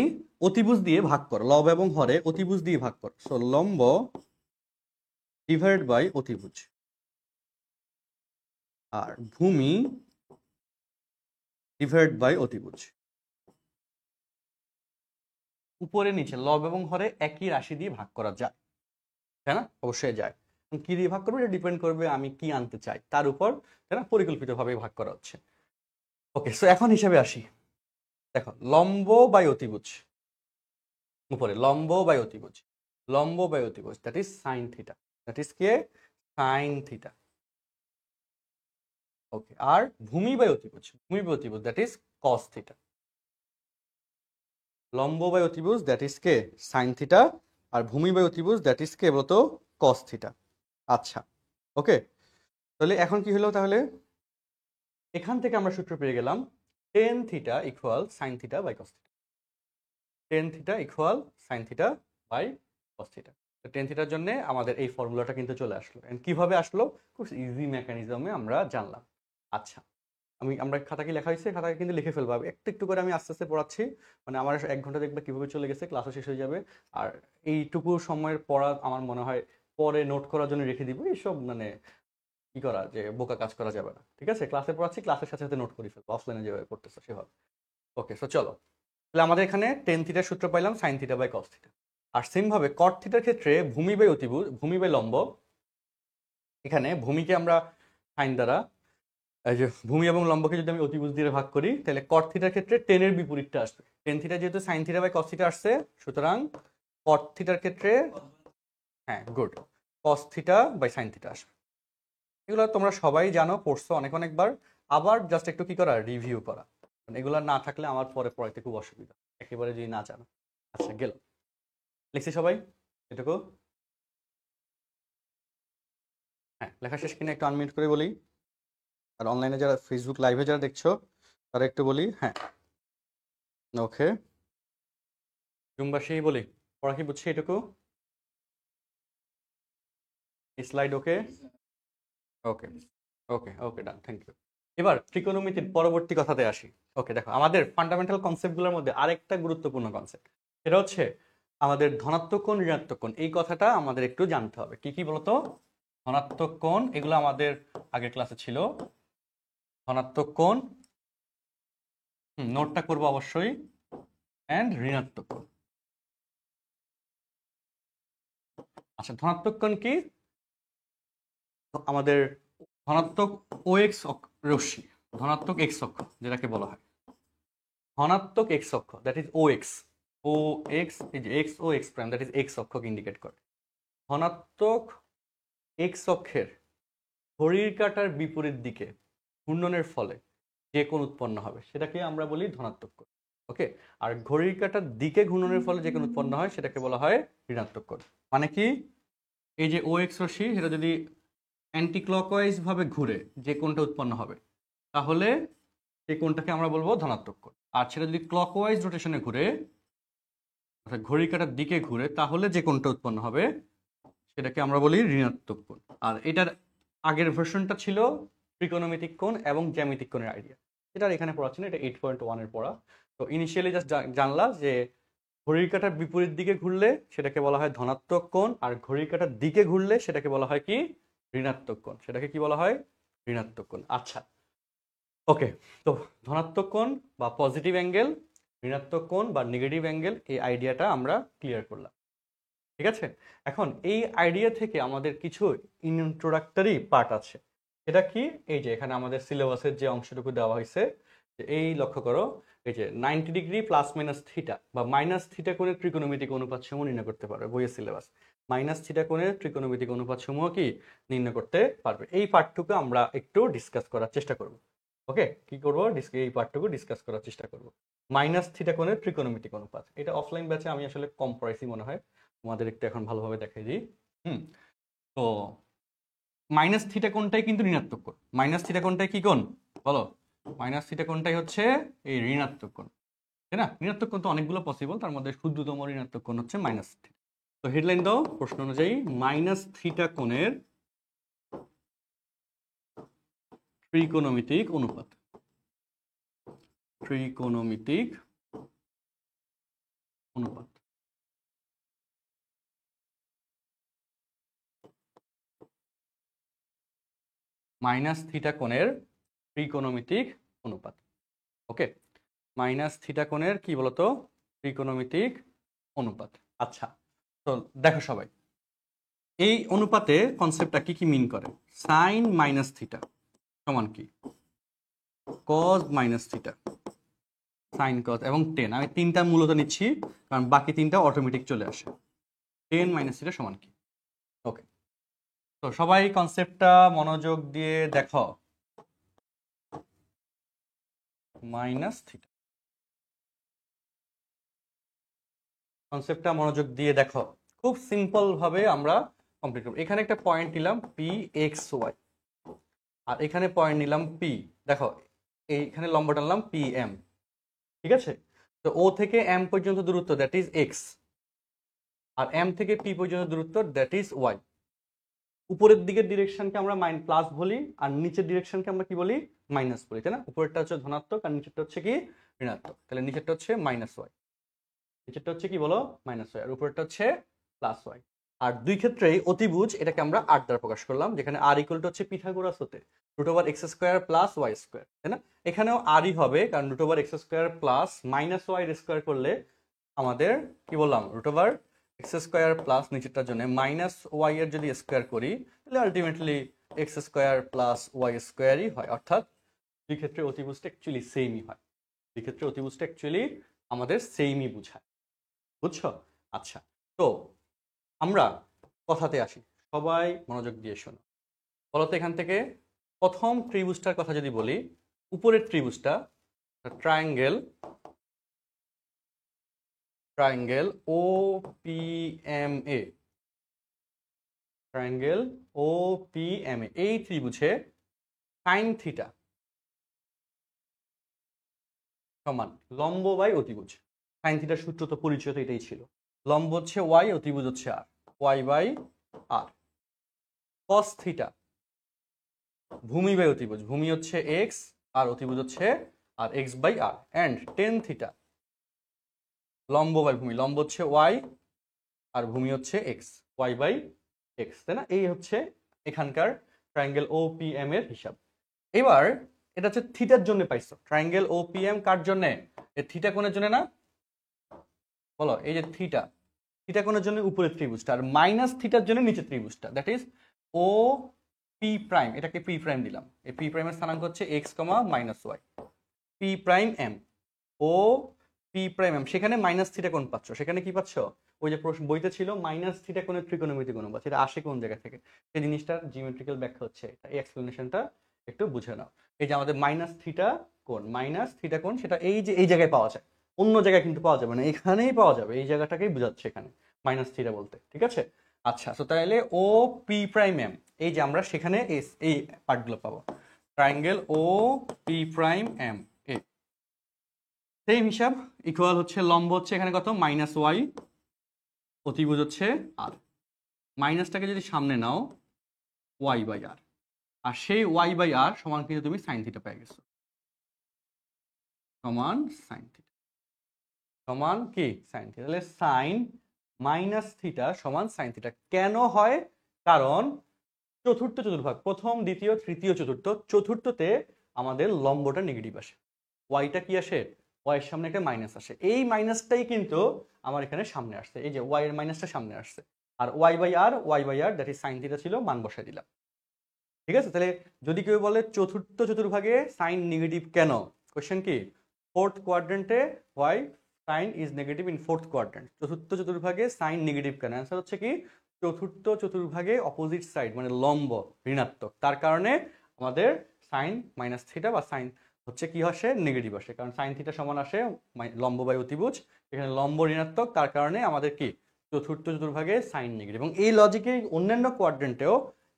অতিভুজ দিয়ে ভাগ করো, লব এবং হরে অতিভুজ দিয়ে ভাগ করো, সো লম্ব ডিভাইড বাই অতিভুজ, আর ভূমি ডিভাইড বাই অতিভুজ। উপরে নিচে লব এবং হরে একই রাশি দিয়ে ভাগ করা যায়, তাই না? অবশ্যই যায়। কি দিয়ে ভাগ করবে এটা ডিপেন্ড করবে আমি কি আনতে চাই তার উপর, তাই না? পরিকল্পিতভাবে ভাগ করা হচ্ছে। ওকে, সো এখন হিসাবে আসি, দেখো লম্ব বাই অতিভুজ, উপরে লম্ব বাই অতিভুজ, লম্ব বাই অতিভুজ that is sine theta, that is কে সাইন থিটা। ওকে, আর ভূমি বাই অতিভুজ, ভূমি বাই অতিভুজ দ্যাট ইজ কস থিটা, লম্ব বাই অতিভুজ দ্যাট ইজ কে সাইন থিটা, আর ভূমি বাই অতিভুজ দ্যাট ইজ কে বলতো কস থিটা। আচ্ছা ওকে, তাহলে এখন কি হলো, তাহলে এখান থেকে আমরা সূত্র পেয়ে গেলাম tan theta equal sine theta by cos theta, tan theta equal sine theta by cos theta. Tan থিটার জন্য আমাদের এই ফর্মুলাটা কিন্তু চলে আসলো, এন্ড কিভাবে আসলো, খুব ইজি মেকানিজমে আমরা জানলাম। আচ্ছা, আমরা খাতা কি লেখা হয়েছে, খাতাকে কিন্তু লিখে ফেলবো, একটু একটু করে আমি আস্তে আস্তে পড়াচ্ছি, মানে আমার 1 ঘন্টা দেখবে কিভাবে চলে গেছে, ক্লাসও শেষ হয়ে যাবে। আর এইটুকু সময়ের পড়া আমার মনে হয় পরে নোট করার জন্য রেখে দিব, এইসব মানে কি করা যে বোকা কাজ করা যাবে না, ঠিক আছে? ক্লাসে পড়াচ্ছি, ক্লাসের সাথে সাথে নোট করে ফেলবো, অফলাইনে যেভাবে করতেছো সেভাবে। ওকে, সো চলো, তাহলে আমাদের এখানে টেন থিটার সূত্র পাইলাম sine theta by cos theta. আর সেম ভাবে কট থিটার ক্ষেত্রে ভূমি বাই অতিভুজ, ভূমি বাই লম্ব, এখানে ভূমিকে আমরা সাইন দ্বারা, এই যে ভূমি এবং লম্বকে যদি আমি অতিভুজ দিয়ে ভাগ করি, তাহলে কট থিটার ক্ষেত্রে টেনের বিপরীতটা আসবে। টেন থিটা যেহেতু sine theta by cos theta আসছে, সুতরাং কট থিটার ক্ষেত্রে, হ্যাঁ good, cos theta by sine theta আসবে। এগুলো তোমরা সবাই জানো, পড়ছো অনেক অনেকবার, আবার জাস্ট একটু কি করা, রিভিউ করা। এগুলো না থাকলে আমার পরে পড়াইতে খুব অসুবিধা, একেবারে যদি না জানো। আচ্ছা গেল, লিখছি সবাই এটুকু? হ্যাঁ, লেখা শেষ কিনা একটু আনমিউট করে বলি। আর অনলাইনে যারা ফেসবুক লাইভে যারা দেখছো তারা একটু বলি হ্যাঁ। ওকে, জুমবাসী বলি, পড়া কি বুঝছি এটুকু? Slide okay? Okay okay okay, done, thank you. এবার ত্রিকোণমিতির পরবর্তী কথাতে আসি। ওকে, দেখো আমাদের ফান্ডামেন্টাল কনসেপ্টগুলোর মধ্যে আরেকটা গুরুত্বপূর্ণ কনসেপ্ট, সেটা হচ্ছে আমাদের ধনাত্মক কোণ, ঋণাত্মক কোণ। এই কথাটা আমাদের একটু জানতে হবে। কি কি বলতো? ধনাত্মক কোণ, এগুলো আমাদের আগের ক্লাসে ছিল। ধনাত্মক কোণ, নোটটা করবো অবশ্যই, অ্যান্ড ঋণাত্মক কোণ। আচ্ছা, ধনাত্মক কোণ কি? আমাদের ধনাত্মক ও এক্স রশ্মি, ধনাত্মক এক্স অক্ষ যেটাকে বলা হয় ধনাত্মক এক্স অক্ষ, that is O X. O X, এই যে X O X prime, that is X অক্ষকে ইন্ডিকেট করে। ধনাত্মক এক্স অক্ষের ঘড়ির কাঁটার বিপরীত দিকে ঘূর্ণনের ফলে যে কোণ উৎপন্ন হবে সেটাকে আমরা বলি ধনাত্মক কোণ। ওকে, আর ঘড়ির কাঁটার দিকে ঘূর্ণনের ফলে যে কোণ উৎপন্ন হয় সেটাকে বলা হয় ঋণাত্মক কোণ। মানে কি? এই যে ও এক্স রশ্মি, সেটা যদি অ্যান্টি ক্লকওয়াইজ ভাবে ঘুরে যে কোণটা উৎপন্ন হবে, তাহলে সেই কোণটাকে আমরা বলবো ধনাত্মক কোণ। আর সেটা যদি ক্লকওয়াইজ রোটেশনে ঘুরে, অর্থাৎ ঘড়ির কাঁটার দিকে ঘুরে, তাহলে যে কোণটা উৎপন্ন হবে সেটাকে আমরা বলি ঋণাত্মক কোণ। আর এটার আগের ভার্সনটা ছিল ত্রিকোণমিতিক কোণ এবং জ্যামিতিক কোণের আইডিয়া। এটা এখানে পড়াচ্ছি না, এটা 8.1 এর পড়া। তো ইনিশিয়ালি জাস্ট জানলা যে ঘড়ির কাঁটার বিপরীত দিকে ঘুরলে সেটাকে বলা হয় ধনাত্মক কোণ, আর ঘড়ির কাঁটার দিকে ঘুরলে সেটাকে বলা হয় কি? ঋণাত্মক কোণ। সেটাকে কি বলা হয়? ঋণাত্মক কোণ। আচ্ছা, ওকে, তো ধনাত্মক কোণ বা পজিটিভ অ্যাঙ্গেল, ঋণাত্মক কোণ বা নেগেটিভ অ্যাঙ্গেল, এই আইডিয়াটা আমরা ক্লিয়ার করলাম। ঠিক আছে, এখন এই আইডিয়া থেকে আমাদের কিছু ইন্ট্রোডাক্টরি পার্ট আছে। এটা কি? এই যে এখানে আমাদের সিলেবাসের যে অংশটুকু দেওয়া হয়েছে, এই লক্ষ্য করো, এই যে 90 ডিগ্রি প্লাস মাইনাস থিটা বা মাইনাস থিটা কোণের ত্রিকোণমিতিক অনুপাত সমূহ নির্ণয় করতে পারবে। বইয়ের সিলেবাস মাইনাস থিটা কোণের ত্রিকোণমিতিক অনুপাত সমূহ কি নির্ণয় করতে পারবে। এই পার্টটুকু আমরা একটু ডিসকাস করার চেষ্টা করব। ওকে, কি করবো? এই পার্টটুকু ডিসকাস করার চেষ্টা করব। মাইনাস থিটা কোণের ত্রিকোণমিতিক অনুপাত, এটা অফলাইন ব্যাচে আমি আসলে কম পড়াইছি মনে হয়, তোমাদের একটু এখন ভালোভাবে দেখাই দিই। তো মাইনাস থিটা কোণটাই কিন্তু ঋণাত্মক কোণ। মাইনাস থিটা কোণটাই কি কোণ বলো? মাইনাস থিটা কোণটাই হচ্ছে এই ঋণাত্মক কোণ, তাই না? ঋণাত্মক কোণ তো অনেকগুলো পসিবল, তার মধ্যে ক্ষুদ্রতম ঋণাত্মক কোণ হচ্ছে মাইনাস থিটা। তো হেডলাইন দাও প্রশ্ন অনুযায়ী, মাইনাস থিটা কোণের ত্রিকোণমিতিক অনুপাত। ত্রিকোণমিতিক অনুপাত। মাইনাস থিটা কোণের ত্রিকোণমিতিক অনুপাত। ওকে, মাইনাস থিটা কোণের কি বলতো? ত্রিকোণমিতিক অনুপাত। আচ্ছা, তো দেখো সবাই, এই অনুপাতে কনসেপ্টটা কি কি মিন করে? সাইন মাইনাস থিটা সমান কি? Cause minus theta, sign cause এবং টেন। আমি তিনটা মূলত নিচ্ছি কারণ বাকি তিনটা অটোমেটিক চলে আসে। টেন মাইনাস থিটা সমান কি? ওকে, তো সবাই কনসেপ্টটা মনোযোগ দিয়ে দেখো। মাইনাস থিটা, কনসেপ্টটা মনোযোগ দিয়ে দেখো, খুব সিম্পল ভাবে আমরা কমপ্লিট করব। এখানে একটা পয়েন্ট নিলাম পি এক্স ওয়াই, আর এখানে পয়েন্ট নিলাম পি। দেখো এইখানে লম্ব টানলাম পি এম, ঠিক আছে? তো ও থেকে এম পর্যন্ত দূরত্ব দ্যাট ইজ এক্স, আর এম থেকে পি পর্যন্ত দূরত্ব দ্যাট ইজ ওয়াই। উপরের দিকের ডিরেকশনকে আমরা প্লাস বলি, আর নিচের ডিরেকশনকে আমরা কি বলি? মাইনাস বলি, তাই না? উপরেরটা হচ্ছে ধনাত্মক আর নিচেরটা হচ্ছে কি? ঋণাত্মক। তাহলে নিচেরটা হচ্ছে মাইনাস ওয়াই, নিচেরটা হচ্ছে কি বলো? মাইনাস ওয়াই, আর উপরেরটা হচ্ছে প্লাস ওয়াই। আর দুই ক্ষেত্রেই অতিভুজ এটাকে আমরা আর দ্বারা প্রকাশ করলাম, যেখানে আর ইকুয়াল টু হচ্ছে পিথাগোরাস হতে √x² প্লাস y², তাই না? এখানেও আরই হবে, কারণ √x² প্লাস -y² করলে আমাদের কি বললাম √x² প্লাস নিচেরটার জন্য -y এর যদি স্কোয়ার করি তাহলে আলটিমেটলি x² প্লাস y² হয়, অর্থাৎ দুই ক্ষেত্রে অতিভুজটা অ্যাকচুয়ালি সেমই হয়। দুই ক্ষেত্রে অতিভুজটা অ্যাকচুয়ালি আমাদের সেমই বুঝায়, বুঝছো? আচ্ছা, তো আমরা কথাতে আসি, সবাই মনোযোগ দিয়ে শোনো। বলতো এখান থেকে প্রথম ত্রিভুজটার কথা যদি বলি, উপরের ত্রিভুজটা ট্রায়াঙ্গেল OPMA, ট্রায়াঙ্গেল OPMA, এই ত্রিভুজে সাইন থিটা সমান লম্ব বাই অতিভুজ। সাইন থিটার সূত্র তো পরিচয় তো এটাই ছিল, লম্ব হচ্ছে ওয়াই, অতিভুজ হচ্ছে R, Y by R. Cos theta ভূমি বাই অতিভুজ, ভূমি হচ্ছে এক্স আর অতিভুজ হচ্ছে R X by R. And tan theta লম্ব বাই ভূমি, লম্ব হচ্ছে ওয়াই আর ভূমি হচ্ছে এক্স, ওয়াই বাই এক্স, তাই না? এই হচ্ছে এখানকার ট্রায়াঙ্গেল OPM এর হিসাব। এবার এটা হচ্ছে থিটার জন্য পাইছো, ট্রায়াঙ্গেল OPM কার জন্য? এই থিটা কোণের জন্য না? বলো, এই যে থিটা, থিটা কোণের জন্য উপরের ত্রিভুজটা, আর মাইনাস থিটার জন্য নিচের ত্রিভুজটা, দ্যাট ইজ OP', এটাকে P' দিলাম। এই P' এর স্থানাঙ্ক হচ্ছে x, -y, P', OP', সেখানে মাইনাস থিটা কোণ পাচ্ছ, সেখানে কি পাচ্ছ? ওই যে প্রশ্ন বইতে ছিল মাইনাস থিটা কোণের ত্রিকোণমিতিক অনুপাত, সেটা আসে কোন জায়গা থেকে? সেই জিনিসটার জিওমেট্রিক্যাল ব্যাখ্যা হচ্ছে এটা, এই এক্সপ্লেনেশনটা একটু বুঝে নাও। এই যে আমাদের মাইনাস থিটা কোণ, সেটা এই যে এই জায়গায় পাওয়া যায়, অন্য জায়গায় কিন্তু পাওয়া যাবে না, এখানেই পাওয়া যাবে, এই জায়গাটাকেই বোঝাচ্ছে এখানে মাইনাস থিটা বলতে, ঠিক আছে? আচ্ছা, তো তাহলে OP', এই যে আমরা সেখানে এই পার্টগুলো পাবো, ট্রায়াঙ্গেল OP', সেম হিসাব, ইকুয়াল হচ্ছে লম্ব হচ্ছে এখানে কত, -y, অতিভুজ হচ্ছে আর, মাইনাসটাকে যদি সামনে নাও y বাই আর, আর সেই y বাই আর সমান কিন্তু তুমি সাইন থিটা পেয়ে গেছো, সমান সাইন থিটা, সমান কি সাইন থিটা। তাহলে সাইন মাইনাস থিটা সমান সাইন থিটা কেন হয়? কারণ চতুর্থ চতুর্ভাগ, প্রথম দ্বিতীয় তৃতীয় চতুর্থ, চতুর্থতে আমাদের লম্বটা নেগেটিভ আসে, ওয়াইটা কি আসে, ওয়াই এর সামনে একটা মাইনাস আসে, এই মাইনাসটাই কিন্তু আমার এখানে সামনে আসছে, এই যে ওয়াই এর মাইনাসটা সামনে আসছে, আর Y by R that is sine theta ছিল, মান বসাই দিলাম, ঠিক আছে? তাহলে যদি কেউ বলে চতুর্থ চতুর্ভাগে সাইন নেগেটিভ কেন, কোশ্চেন কি ফোর্থ কোয়াড্রেন্টে why sine is negative in fourth quadrant, চতুর্থ চতুর্ভাগে সাইন নেগেটিভ কেন? অ্যান্সার হচ্ছে কি চতুর্থ চতুর্ভাগে অপোজিট সাইড মানে লম্ব ঋণাত্মক, তার কারণে আমাদের সাইন মাইনাস থিটা বা সাইন হচ্ছে কি আসে, নেগেটিভ আসে, কারণ সাইন থিটা সমান আসে লম্ব বাই অতিভুজ, এখানে লম্ব ঋণাত্মক, তার কারণে আমাদের কি চতুর্থ চতুর্ভাগে সাইন নেগেটিভ। এবং এই লজিকে অন্যান্য কোয়াড্রেন্টেও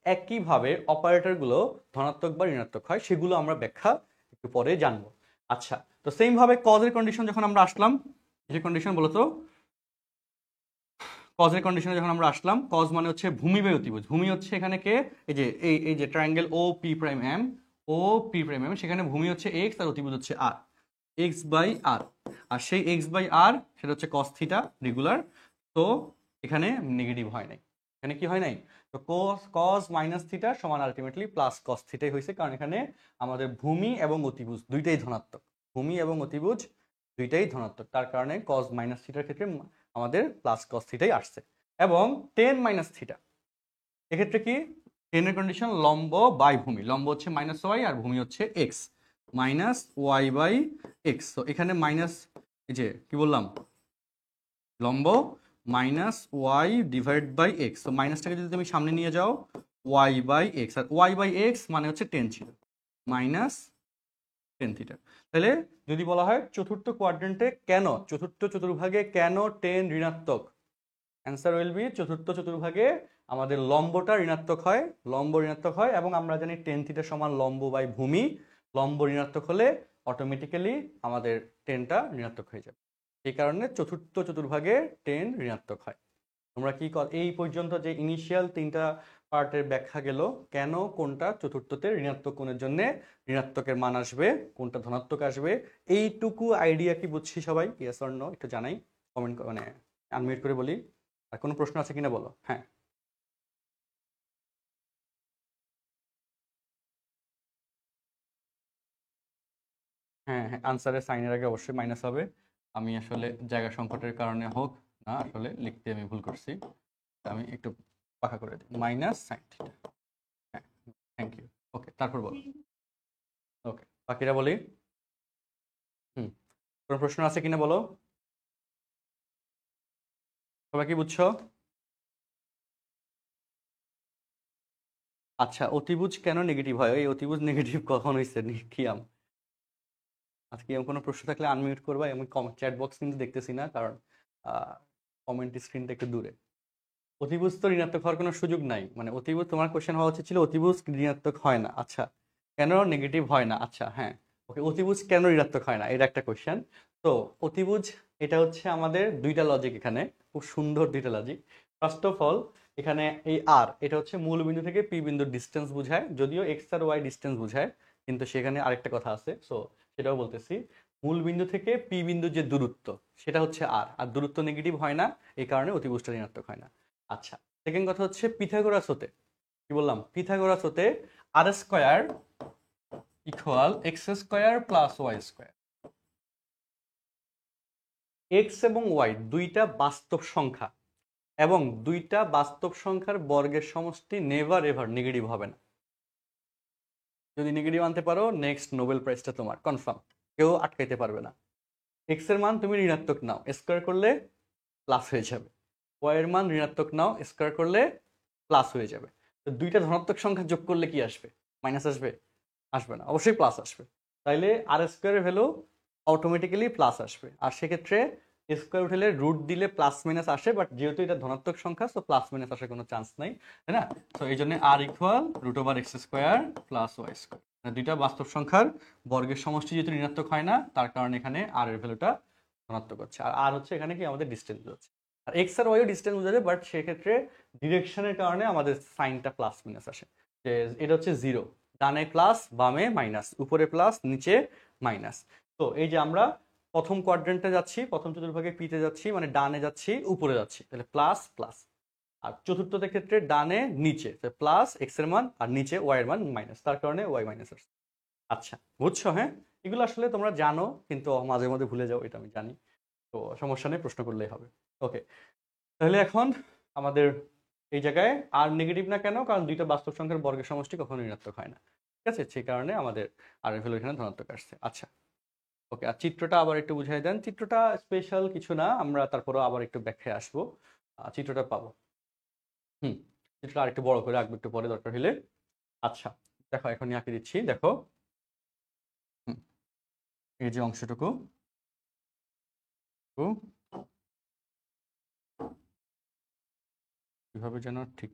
একইভাবে অপারেটরগুলো ধনাত্মক বা ঋণাত্মক হয়, সেগুলো আমরা ব্যাখ্যা একটু পরে জানবো। আচ্ছা, তো সেম ভাবে কজের কন্ডিশন যখন আমরা আসলাম, যে কন্ডিশন বলতো কজের কন্ডিশনে যখন আমরা আসলাম, কজ মানে হচ্ছে ভূমি বাই অতিভুজ, ভূমি হচ্ছে এখানে কে, এই যে ট্রায়াঙ্গেল OP', সেখানে ভূমি হচ্ছে এক্স আর অতিভুজ হচ্ছে আর, এক্স বাই আর, আর সেই এক্স বাই আর সেটা হচ্ছে কস থিটা রেগুলার, তো এখানে নেগেটিভ হয় নাই, এখানে কি হয় নাই, তো কস মাইনাস থিটা সমান আলটিমেটলি প্লাস কস থিটাই হয়েছে, কারণ এখানে আমাদের ভূমি এবং অতিভুজ দুইটাই ধনাত্মক, ভূমি এবং অতিভুজ দুইটাই ধনাত্মক, তার কারণে কস মাইনাস থিটার ক্ষেত্রে আমাদের প্লাস কস থিটাই আসছে। এবং টেন মাইনাস থিটা, এক্ষেত্রে কি টেনের কন্ডিশন লম্ব বাই ভূমি, লম্ব হচ্ছে -y আর ভূমি হচ্ছে x, -y বাই এক্স, তো এখানে মাইনাস, এই যে কি বললাম লম্ব -y ডিভাইড বাই এক্স, তো মাইনাসটাকে যদি তুমি সামনে নিয়ে যাও y বাই এক্স, আর y বাই এক্স মানে হচ্ছে 10 ছিল, -10 থিটা। তাহলে যদি বলা হয় চতুর্থ কোয়াড্রেন্টে কেন, চতুর্থ চতুর্ভাগে কেন 10 ঋণাত্মক, অ্যান্সার উইল বি চতুর্থ চতুর্ভাগে আমাদের লম্বটা ঋণাত্মক হয়, লম্ব ঋণাত্মক হয়, এবং আমরা জানি 10 থিটা সমান লম্ব বাই ভূমি, লম্ব ঋণাত্মক হলে অটোমেটিক্যালি আমাদের 10টা ঋণাত্মক হয়ে যাবে, এই কারণে চতুর্থ চতুর্ভাগে 10 ঋণাত্মক হয়। তোমরা কি এই পর্যন্ত যে ইনিশিয়াল 3টা পার্টের ব্যাখ্যা গেল, কেন কোনটা চতুর্থতে ঋণাত্মক কোণের জন্য ঋণাত্মকের মান আসবে, কোনটা ধনাত্মক আসবে, এইটুকু আইডিয়া কি বুঝছি সবাই? ইয়েস অর নো একটু জানাই, কমেন্ট মানে আনমিউট করে বলি। আর কোনো প্রশ্ন আছে কিনা বলো। হ্যাঁ। হ্যাঁ হ্যাঁ, আনসারের সাইনের আগে অবশ্যই মাইনাস হবে। আমি আসলে জায়গা সংকটের কারণে হোক না আসলে লিখতে আমি ভুল করছি, আমি একটু পাকা করে দিই, মাইনাস সাইন থিটা। হ্যাঁ, থ্যাংক ইউ। ওকে, তারপর বলো। ওকে, বাকিরা বলি। হুম, কোনো প্রশ্ন আছে কিনা বলো, সবাই কি বুঝছো? আচ্ছা, অতিভুজ কেন নেগেটিভ হয়? এই অতিভুজ নেগেটিভ কখন হয়েছে কিয়াম? আজকে এরকম কোনো প্রশ্ন থাকলে আনমিউট করবা। আমি চ্যাট বক্স কিন্তু দেখতেছি না, কারণ কমেন্ট স্ক্রিনটা একটু দূরে। অতিভুজ তো ঋণাত্মক হওয়ার কোনো সুযোগ নাই, মানে অতিভুজ তোমার কোশ্চেন হওয়া উচিত ছিল অতিভুজ ঋণাত্মক হয় না। আচ্ছা, কেন নেগেটিভ হয় না? আচ্ছা হ্যাঁ, ওকে, অতিভুজ কেন ঋণাত্মক হয় না এটা একটা কোশ্চেন। তো অতিভুজ, এটা হচ্ছে আমাদের দুইটা লজিক, এখানে খুব সুন্দর দুইটা লজিক। ফার্স্ট অফ অল, এখানে এই আর এটা হচ্ছে মূল বিন্দু থেকে পি বিন্দুর ডিস্টেন্স বোঝায়, যদিও এক্স আর ওয়াই ডিস্টেন্স বোঝায়, কিন্তু সেখানে আরেকটা কথা আছে, সো সেটাও বলতেছি। মূল বিন্দু থেকে পি বিন্দুর যে দূরত্ব, সেটা হচ্ছে আর, আর দূরত্ব নেগেটিভ হয় না, এই কারণে অতিভুজটা ঋণাত্মক হয় না। আচ্ছা, সেকেন্ড কথা হচ্ছে পিথাগোরাস হতে, কি বললাম, পিথাগোরাস হতে R square equal X square plus Y square. X এবং ওয়াই দুইটা বাস্তব সংখ্যা, এবং দুইটা বাস্তব সংখ্যার বর্গের সমষ্টি নেভার এভার নেগেটিভ হবে না। যদি নেগেটিভ আনতে পারো, নেক্সট নোবেল প্রাইজটা তোমার কনফার্ম, কেউ আটকাইতে পারবে না। এক্স এর মান তুমি ঋণাত্মক নাও, স্কোয়ার করলে প্লাস হয়ে যাবে। ওয়াই এর মান ঋণাত্মক নাও, স্কোয়ার করলে প্লাস হয়ে যাবে। তো দুইটা ধনাত্মক সংখ্যা যোগ করলে কি আসবে? মাইনাস আসবে? আসবে না, অবশ্যই প্লাস আসবে। তাইলে আর স্কোয়ারের ভ্যালু অটোমেটিক্যালি প্লাস আসবে। আর সেক্ষেত্রে স্কোয়ার উঠলে রুট দিলে প্লাস মাইনাস আসে, বাট যেহেতু এটা ধনাত্মক সংখ্যা, তো প্লাস মাইনাস আসার কোনো চান্স নাই, তাই না? তো এই জন্য R equal root over X square plus Y square. দুইটা বাস্তব সংখ্যার বর্গের সমষ্টি যেহেতু ঋণাত্মক হয় না, তার কারণে এখানে আর এর ভ্যালুটা ধনাত্মক হচ্ছে। আর আর হচ্ছে এখানে কি আমাদের ডিস্টেন্স হচ্ছে, আর এক্স আর ওয়াইও ডিস্টেন্স বোঝাবে, বাট সেক্ষেত্রে ডিরেকশনের কারণে আমাদের সাইনটা প্লাস মাইনাস আসে। যে এটা হচ্ছে জিরো, ডানে প্লাস বামে মাইনাস, উপরে প্লাস নিচে মাইনাস। তো এই যে আমরা প্রথম কোয়াড্রেন্টে যাচ্ছি, প্রথম চতুর্ভাগে পিতে যাচ্ছি, মানে ডানে যাচ্ছি উপরে যাচ্ছি, তাহলে প্লাস প্লাস। আর চতুর্থদের ক্ষেত্রে ডানে নিচে প্লাস এক্স এর মান, আর নিচে ওয়াই এর মান মাইনাস, তার কারণে ওয়াই মাইনাস আসছে। আচ্ছা, বুঝছো? হ্যাঁ, এগুলো আসলে তোমরা জানো, কিন্তু মাঝে মাঝে ভুলে যাও, এটা আমি জানি। তো সমস্যা নেই, প্রশ্ন করলেই হবে। ওকে, তাহলে এখন আমাদের এই জায়গায় আর নেগেটিভ না কেন? কারণ দুইটা বাস্তব সংখ্যার বর্গের সমষ্টি কখনো ঋণাত্মক হয় না, ঠিক আছে? সেই কারণে আমাদের আর এর ভ্যালু এখানে ধনাত্মক আসছে। আচ্ছা, ওকে, আর চিত্রটা আবার একটু বুঝাই দেন। চিত্রটা স্পেশাল কিছু না, আমরা তারপরেও আবার একটু ব্যাখ্যায় আসবো, চিত্রটা পাবো। হুম, চিত্রটা আরেকটু বড় করে রাখবো একটু পরে দরকার হলে। আচ্ছা, দেখো এখনই আঁকে দিচ্ছি, দেখো। হুম, এই যে অংশটুকু, কিভাবে যেন ঠিক,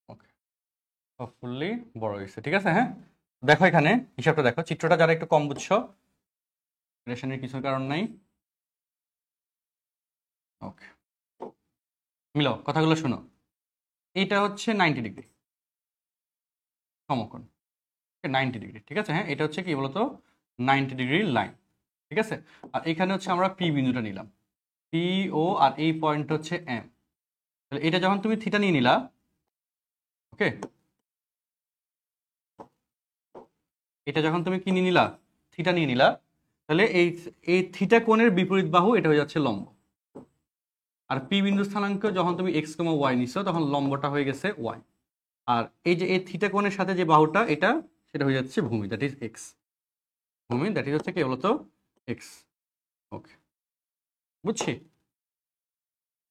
ওকে, হোপফুলি বড় হয়েছে, ঠিক আছে। হ্যাঁ, দেখো এখানে হিসাবটা দেখো, চিত্রটা যারা একটু কম বুঝছো, রেশনের কিছু কারণ নাই। ওকে, মিলো কথাগুলো শোনো। এইটা হচ্ছে 90 ডিগ্রি সমকোণ, 90 ডিগ্রি, ঠিক আছে। হ্যাঁ, এটা হচ্ছে কি বলতো, 90 ডিগ্রি লাইন, ঠিক আছে। আর এখানে হচ্ছে আমরা পি বিন্দুটা নিলাম, পি ও, আর এই পয়েন্ট হচ্ছে এম। তাহলে এটা যখন তুমি থিটা নিয়ে নিলা, ওকে, এটা যখন তুমি কি নিয়ে নিলা, থিটা নিয়ে নিলা, তাহলে এই এই থিটা কোণের বিপরীত বাহু এটা হয়ে যাচ্ছে লম্ব। আর পি বিন্দু স্থানাঙ্ক যখন তুমি এক্স কমা ওয়াই নিছো, তখন লম্বটা হয়ে গেছে ওয়াই। আর এই যে এই থিটা কোণের সাথে যে বাহুটা, এটা সেটা হয়ে যাচ্ছে ভূমি, দ্যাট ইজ এক্স। ভূমি দ্যাট ইজ হচ্ছে কি বলতো, এক্স। ওকে, বুঝছি,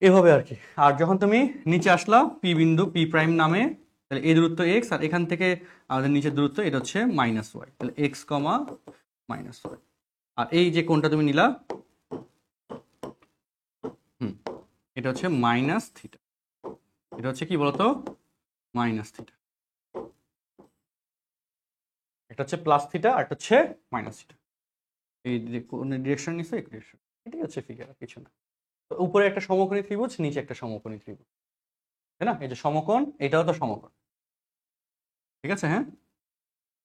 এভাবে আর কি। আর যখন তুমি নিচে আসলা পি বিন্দু, পি প্রাইম নামে, তাহলে এই দূরত্ব এক্স, আর এখান থেকে আমাদের নিচের দূরত্ব এটা হচ্ছে মাইনাস ওয়াই, তাহলে এক্স কমা মাইনাস ওয়াই। আর এই যে কোণটা তুমি নিলা, হুম, এটা হচ্ছে মাইনাস থিটা, এটা হচ্ছে কি বলতো, মাইনাস থিটা। এটা হচ্ছে প্লাস থিটা, আর এটা হচ্ছে মাইনাস থিটা। এই কোন ডিরেকশন নিছে, এই ডিরেকশন, এটাই হচ্ছে ফিগার, আর কিছু না। তো উপরে একটা সমকোণী ত্রিভুজ, নিচে একটা সমকোণী ত্রিভুজ, তাই না? এই যে সমকোণ, এটাও তো সমকোণ, ঠিক আছে। হ্যাঁ,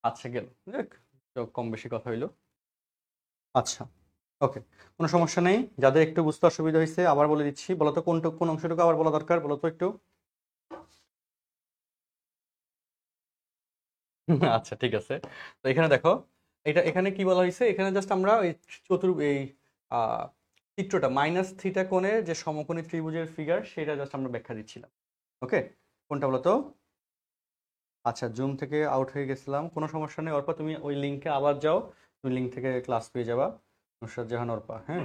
আচ্ছা, গেল, দেখ, তো কম বেশি কথা হইলো। আচ্ছা, ওকে, কোনো সমস্যা নেই। যাদের একটু বুঝতে অসুবিধা হয়েছে আবার বলে দিচ্ছি। বলতো কোন অংশটুকু আবার বলা দরকার, বলতো একটু। আচ্ছা ঠিক আছে। তো এখানে দেখো, এখানে কি বলা হয়েছে, এখানে জাস্ট আমরা এই এই আহ, চিত্রটা মাইনাস থিটা কোণের যে সমকোণী ত্রিভুজের ফিগার সেটা জাস্ট আমরা ব্যাখ্যা দিচ্ছিলাম। ওকে, কোনটা বলতো? আচ্ছা, জুম থেকে আউট হয়ে গেছিলাম, কোনো সমস্যা নেই অর্পা, তুমি ওই লিঙ্কে আবার যাও, তুমি লিঙ্ক থেকে ক্লাস পেয়ে যাবা। নুসরাত জাহান অর্পা, হ্যাঁ,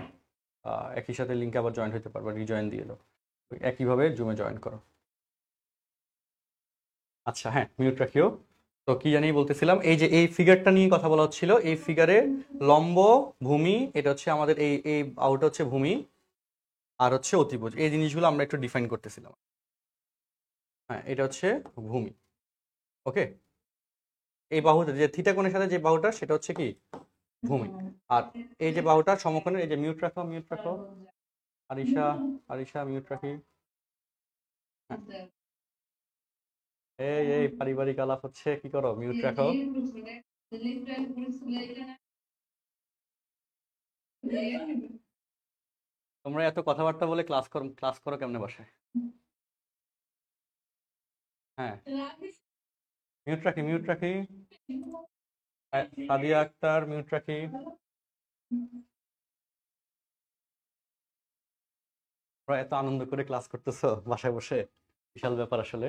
একই সাথে লিঙ্কে আবার জয়েন হতে পারবা, রিজয়েন দিয়ে দাও, একইভাবে জুমে জয়েন করো। আচ্ছা হ্যাঁ, মিউট রাখিও। তো কি জানি বলতেছিলাম, এই যে এই ফিগারটা নিয়ে কথা বলা হচ্ছিল, এই ফিগারে লম্ব, ভূমি, এটা হচ্ছে আমাদের এই এই আউটটা হচ্ছে ভূমি, আর হচ্ছে অতিভুজ, এই জিনিসগুলো আমরা একটু ডিফাইন করতেছিলাম। হ্যাঁ, এটা হচ্ছে ভূমি। ওকে, এই বাহুটা যে থিটা কোণের সাথে যে বাহুটা সেটা হচ্ছে কি ভূমি। আর এই যে বাহুটা সমকোণের, এই যে মিউট রাখো, মিউট রাখো আরিশা, আরিশা মিউট রাখি। হ্যাঁ, এই পারিবারিক আলাপ হচ্ছে, কি করো, মিউট রাখো। তোমরা এত কথাবার্তা বলে ক্লাস করো কেমনে বাসায়? হ্যাঁ, মিউট রাখি, মিউট রাখি। সাদিয়া আক্তার মিউট রাখি। তোমরা এত আনন্দ করে ক্লাস করতেছো বাসায় বসে, বিশাল ব্যাপার আসলে।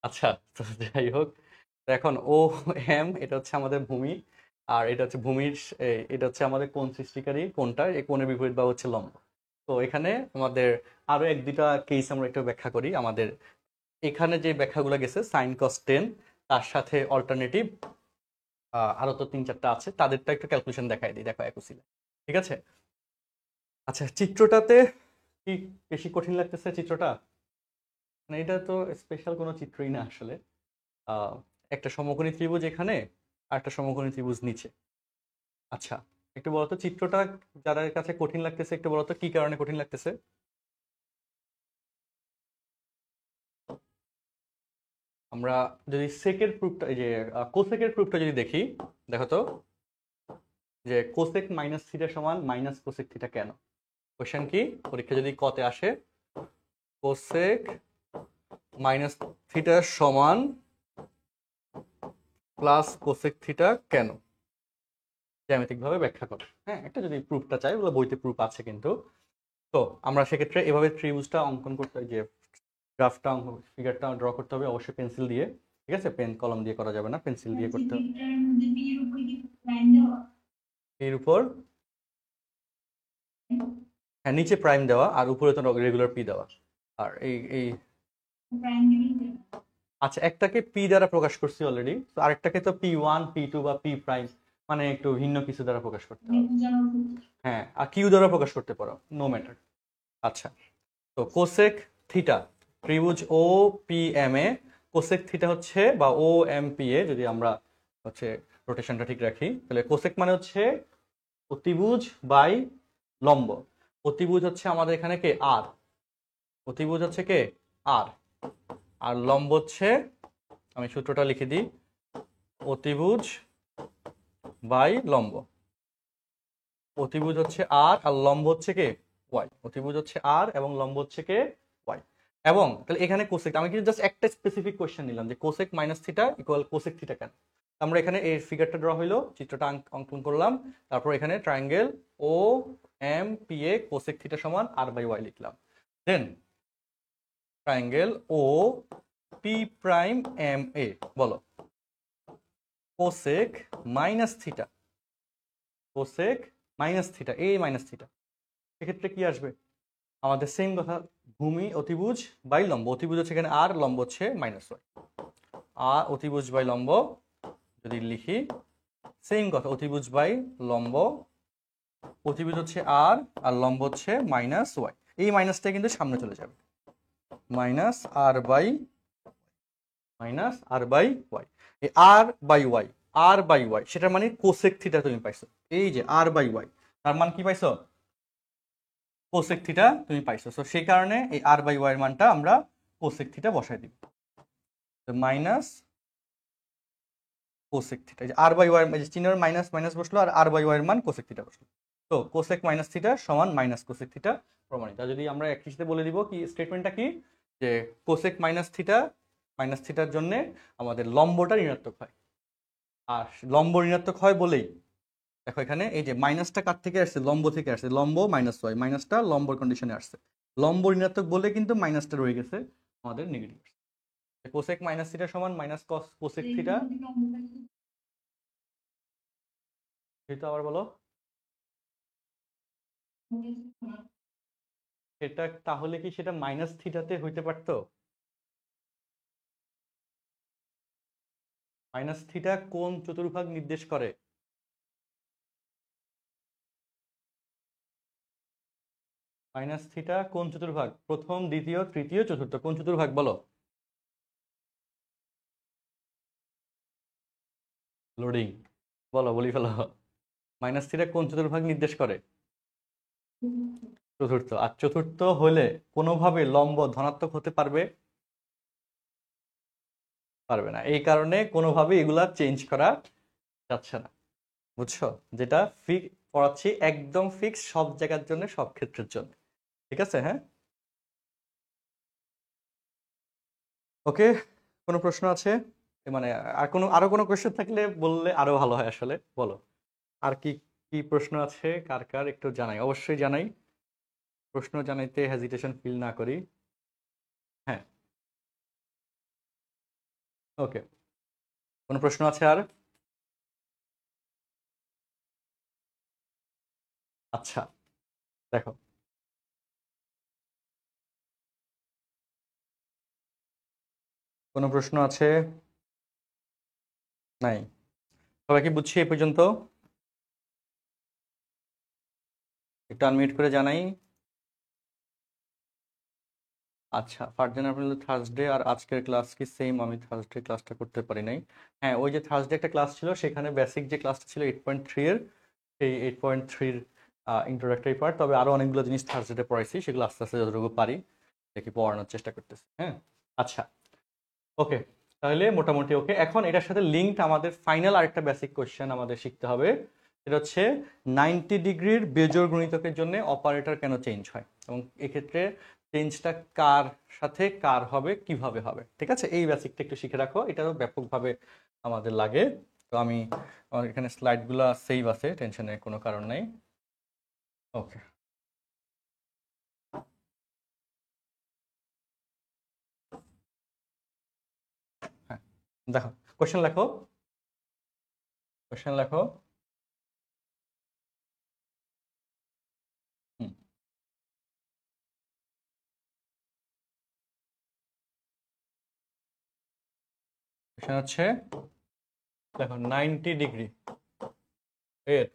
আচ্ছা, তো যাই হোক, তো এখন ও এম এটা হচ্ছে আমাদের ভূমি, আর এটা হচ্ছে ভূমির এটা হচ্ছে আমাদের কোণ সৃষ্টিকারী কোণটা, এই কোণের বিপরীত বা হচ্ছে লম্ব। তো এখানে আমাদের আরো এক দুটা কেস আমরা একটু ব্যাখ্যা করি। আমাদের এখানে যে ব্যাখ্যাগুলো গেছে সাইন কস টেন, তার সাথে অল্টারনেটিভ আরো তো তিন চারটা আছে, তাদেরটা একটু ক্যালকুলেশন দেখাই দিই, দেখো একুশিলে। ঠিক আছে। আচ্ছা, চিত্রটাতে কি বেশি কঠিন লাগতেছে চিত্রটা? মানে এটা তো স্পেশাল কোনো চিত্রই না আসলে। আহ, একটা সমকোণী ত্রিভুজ এখানে, আর একটা সমকোণী ত্রিভুজ নিচে। আচ্ছা, একটু বলতো চিত্রটা যাদের কাছে কঠিন লাগতেছে, একটু বলতো কি কারণে কঠিন লাগতেছে। আমরা যদি সেকের প্রুফটা, এই যে কোসেকের প্রুফটা যদি দেখি, দেখো তো, যে কোসেক মাইনাস থিটা সমান মাইনাস কোসেক থিটা কেন? কোশ্চেন কি, পরীক্ষা যদি কতে আসে, কোসেক মাইনাস থিটা সমান প্লাস কোসেক থিটা কেন, জ্যামিতিক ভাবে ব্যাখ্যা করো। হ্যাঁ, একটা যদি প্রুফটা চাই, ওগুলো বইতে প্রুফ আছে কিন্তু। তো আমরা সেক্ষেত্রে এভাবে ত্রিভুজটা অঙ্কন করতে হয়, যে গ্রাফটা ফিগারটা ড্র করতে হবে অবশ্যই পেন্সিল দিয়ে। ঠিক আছে, পেন কলম দিয়ে করা যাবে না, পেন্সিল দিয়ে করতে হবে। এর উপর, হ্যাঁ, নিচে প্রাইম দেওয়া আর উপরে তো রেগুলার পি দেওয়া। আর এই এই আচ্ছা, একটাকে পি দ্বারা প্রকাশ করছি অলরেডি, তো আরেকটাকে তো P1 P2 বা পি প্রাইম, মানে একটু ভিন্ন কিছু দ্বারা প্রকাশ করতে হবে। হ্যাঁ, আর কিউ দ্বারা প্রকাশ করতে পারো, নো ম্যাটার। আচ্ছা, তো কোসেক থিটা, ত্রিভুজ ও পি এম এ কোসেক থিটা হচ্ছে, বা ও এম পি এ যদি আমরা হচ্ছে রোটেশনটা ঠিক রাখি, তাহলে কোসেক মানে হচ্ছে অতিভুজ বাই লম্ব। অতিভুজ হচ্ছে আমাদের এখানে কে, আর। অতিভুজ হচ্ছে কে, আর। আর লম্ব হচ্ছে, আমি সূত্রটা লিখে দিই, অতিভুজ বাই লম্ব। অতিভুজ হচ্ছে আর, আর লম্ব হচ্ছে কে, ওয়াই। অতিভুজ হচ্ছে আর এবং লম্ব হচ্ছে কে, ওয়াই। এবং তাহলে এখানে কোসেক, আমি কিন্তু জাস্ট একটা স্পেসিফিক কোশ্চেন নিলাম যে cosec minus theta equal cosec theta কেন। আমরা এখানে এই ফিগারটা ড্র হইলো, চিত্রটা অঙ্কন করলাম, তারপর এখানে triangle O M P A cosec theta সমান আর বাই ওয়াই লিখলাম। Then triangle O P prime M A, বলো cosec minus theta, cosec minus theta, এই মাইনাস থিটা, সেক্ষেত্রে কি আসবে? আমাদের সেম কথা, ভূমি অতিভুজ বাই লম্ব। অতিভুজ হচ্ছে এখানে আর, লম্ব হচ্ছে মাইনাস ওয়াই। আর অতিভুজ বাই লম্ব যদি লিখি, সেম কথা, অতিভুজ বাই লম্ব, অতিভুজ হচ্ছে আর, আর লম্ব হচ্ছে মাইনাস ওয়াই। এই মাইনাসটা কিন্তু সামনে চলে যাবে, minus R by, minus R by Y. এই R by Y, R by Y সেটার মানে কোসেক থিটা তুমি পাইছো। এই যে আর বাই ওয়াই, তার মান কি পাইছো, কোসেক থিটা তুমি পাইছো। তো সেই কারণে এই আর বাই ওয়াই এর মানটা আমরা কোসেক থিটা বসাই দিব, মাইনাস কোসেক থিটা। আর বাই ওয়াই চিহ্নের মাইনাস মাইনাস বসলো, আর আর বাই ওয়াই এর মান কোসেক থিটা বসলো। তো কোসেক মাইনাস থিটা সমান মাইনাস কোসেক থিটা প্রমাণিত। যদি আমরা এক কিছুতে বলে দিব কি স্টেটমেন্টটা কি, যে কোসেক মাইনাস থিটার জন্য আমাদের লম্বটা ঋণাত্মক হয়। আর লম্ব ঋণাত্মক হয় বলেই দেখো এখানে এই যে মাইনাসটা কার থেকে আসছে, লম্ব থেকে আসছে, লম্ব মাইনাস ওয়াই, মাইনাসটা লম্বর কন্ডিশনে আসছে, লম্ব ঋণাত্মক বলে কিন্তু মাইনাসটা রয়ে গেছে আমাদের নেগেটিভ। কোসেক মাইনাস থিটা সমান মাইনাস কোসেক থিটা, সেটা আবার বলো সেটা, তাহলে কি সেটা মাইনাস থিটাতে হইতে পারতো? মাইনাস থিটা কোন চতুর্ভাগ নির্দেশ করে? মাইনাস থিটা কোন চতুর্ভাগ? প্রথম, দ্বিতীয়, তৃতীয়, চতুর্থ, কোন চতুর্ভাগ বলো? লোডিং, বলো, বলি ফেলো। মাইনাস থিটা কোন চতুর্ভাগ নির্দেশ করে? চতুর্থ। আর চতুর্থ হলে কোনোভাবে লম্ব ধনাত্মক হতে পারবে? পারবে না। এই কারণে কোনোভাবে এগুলা চেঞ্জ করা যাচ্ছে না, বুঝছো? যেটা পড়াচ্ছি একদম ফিক্স সব জায়গার জন্য, সব ক্ষেত্রের জন্য। ঠিক আছে? হ্যাঁ, ওকে। কোনো প্রশ্ন আছে? মানে আরো কোনো কোয়েশ্চেন থাকলে বললে আরো ভালো হয় আসলে। বলো, আর কি কি প্রশ্ন আছে কার কার একটু জানাই, অবশ্যই জানাই, প্রশ্ন জানাইতে হেজিটেশন ফিল না করি। হ্যাঁ, ওকে। কোনো প্রশ্ন আছে আর? আচ্ছা, দেখো, কোনো প্রশ্ন আছে? নাই? সবাই কি বুঝছি এই পর্যন্ত? একটু আনমিউট করে জানাই। আচ্ছা, ফার্স্ট এপ্রিল থার্সডে আর আজকের ক্লাস কি সেম? আমি থার্সডে ক্লাসটা করতে পারি নাই। হ্যাঁ, ওই যে থার্সডে একটা ক্লাস ছিল, সেখানে বেসিক যে ক্লাসটা ছিল 8.3 এর, সেই 8.3 ইন্ট্রোডাক্টরি পার্ট। তবে আরো অনেকগুলো জিনিস থার্সডে পড়াইছি, সেগুলো আস্তে আস্তে যতটুকু পারি দেখি পড়ানোর চেষ্টা করতেছি। হ্যাঁ, আচ্ছা, ওকে। তাহলে মোটামুটি ওকে। এখন এটার সাথে লিঙ্কড আমাদের ফাইনাল আরেকটা বেসিক কোশ্চেন আমাদের শিখতে হবে। এটা হচ্ছে 90 ডিগ্রির বেজোড় গুণিতকের জন্য অপারেটর কেন চেঞ্জ হয়, এবং এক্ষেত্রে চেঞ্জটা কার সাথে কার হবে, কিভাবে হবে। ঠিক আছে, এই বেসিকটা একটু শিখে রাখো, এটাও ব্যাপকভাবে আমাদের লাগে। তো আমার এখানে স্লাইডগুলো সেভ আছে, টেনশনের কোনো কারণ নেই। ওকে, হ্যাঁ, দেখো, কোশ্চেন লেখো, কোশ্চেন লেখো। হুম, কোশ্চেন হচ্ছে, দেখো 90 ডিগ্রি এর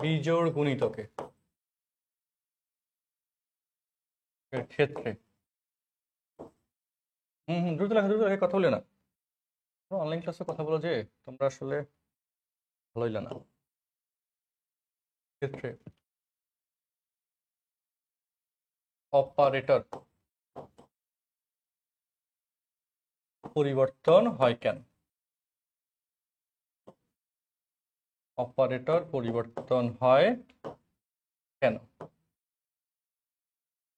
বিজোড় গুণিতকে এর ক্ষেত্রে, দ্রুত লেখা, দ্রুত লেখা, কথা বলে না। অনলাইন ক্লাসে কথা বলো যে, তোমরা আসলে ভালো হইলে না। ক্ষেত্রে অপারেটর পরিবর্তন হয় কেন? অপারেটর পরিবর্তন হয় কেন?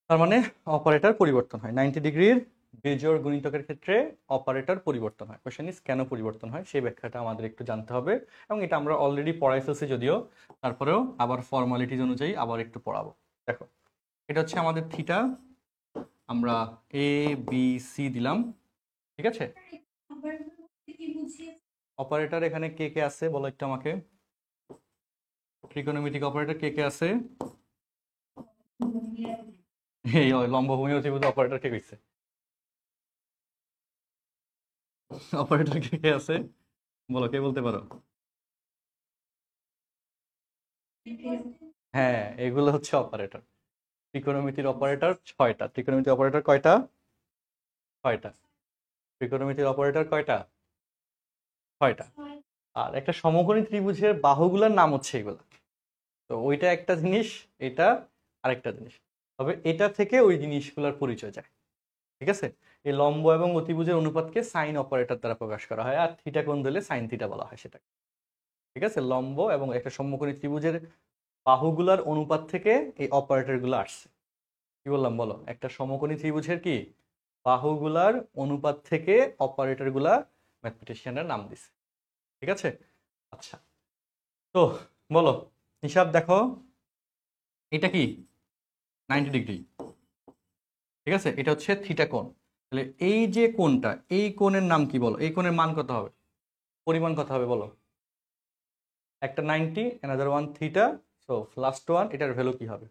তার মানে অপারেটর পরিবর্তন হয় 90 ডিগ্রির বেজোড় গুণিতকের ক্ষেত্রে, অপারেটর পরিবর্তন হয়। কোশ্চেন ইজ কেন পরিবর্তন হয়, সেই ব্যাখ্যাটা আমাদের একটু জানতে হবে, এবং এটা আমরা অলরেডি পড়াই ফেলছি যদিও, তারপরেও আবার ফর্মালিটিজ অনুযায়ী আবার একটু পড়াবো। দেখো, এটা হচ্ছে আমাদের থিটা, আমরা এ বি সি দিলাম। ঠিক আছে, অপারেটর এখানে কে কে আছে বলো একটু আমাকে। ত্রিকোণমিতিক অপারেটর কে কে আছে? এই লম্বভূমি অতিভুজ অপারেটর কে কইছে? অপারেটর কে কে আছে বলো, কে বলতে পারো? হ্যাঁ, এগুলো হচ্ছে অপারেটর। ত্রিকোণমিতির অপারেটর 6টা। ত্রিকোণমিতির অপারেটর কয়টা? 6টা। ত্রিকোণমিতির অপারেটর কয়টা? 6টা। আর একটা সমকোণী ত্রিভুজের বাহুগুলোর নাম হচ্ছে এগুলা। তো ওইটা একটা জিনিস, এটা আরেকটা জিনিস। তবে এটা থেকে ওই জিনিসগুলোর পরিচয় যায়। ঠিক আছে, এই লম্ব এবং অতিভুজের অনুপাতকে সাইন অপারেটর দ্বারা প্রকাশ করা হয়, আর থিটা কোণ দিলে সাইন থিটা বলা হয় সেটা। ঠিক আছে, লম্ব এবং একটা সমকোণী ত্রিভুজের বাহুগুলার অনুপাত থেকে এই অপারেটর গুলো আসছে। কি বললাম বলো, একটা সমকোণী ত্রিভুজের কি বাহুগুলার অনুপাত থেকে অপারেটর গুলা ম্যাথমেটিশিয়ানরা নাম দিছে। ঠিক আছে, আচ্ছা তো বলো হিসাব দেখো, এটা কি 90 ডিগ্রি, ঠিক আছে, এটা হচ্ছে থিটা কোণ। তাহলে এই যে কোণটা, এই কোণের নাম কি বলো, এই কোণের মান কত হবে, পরিমাণ কত হবে বলো? একটা 90, another one theta, so last one, এটার ভ্যালু কি হবে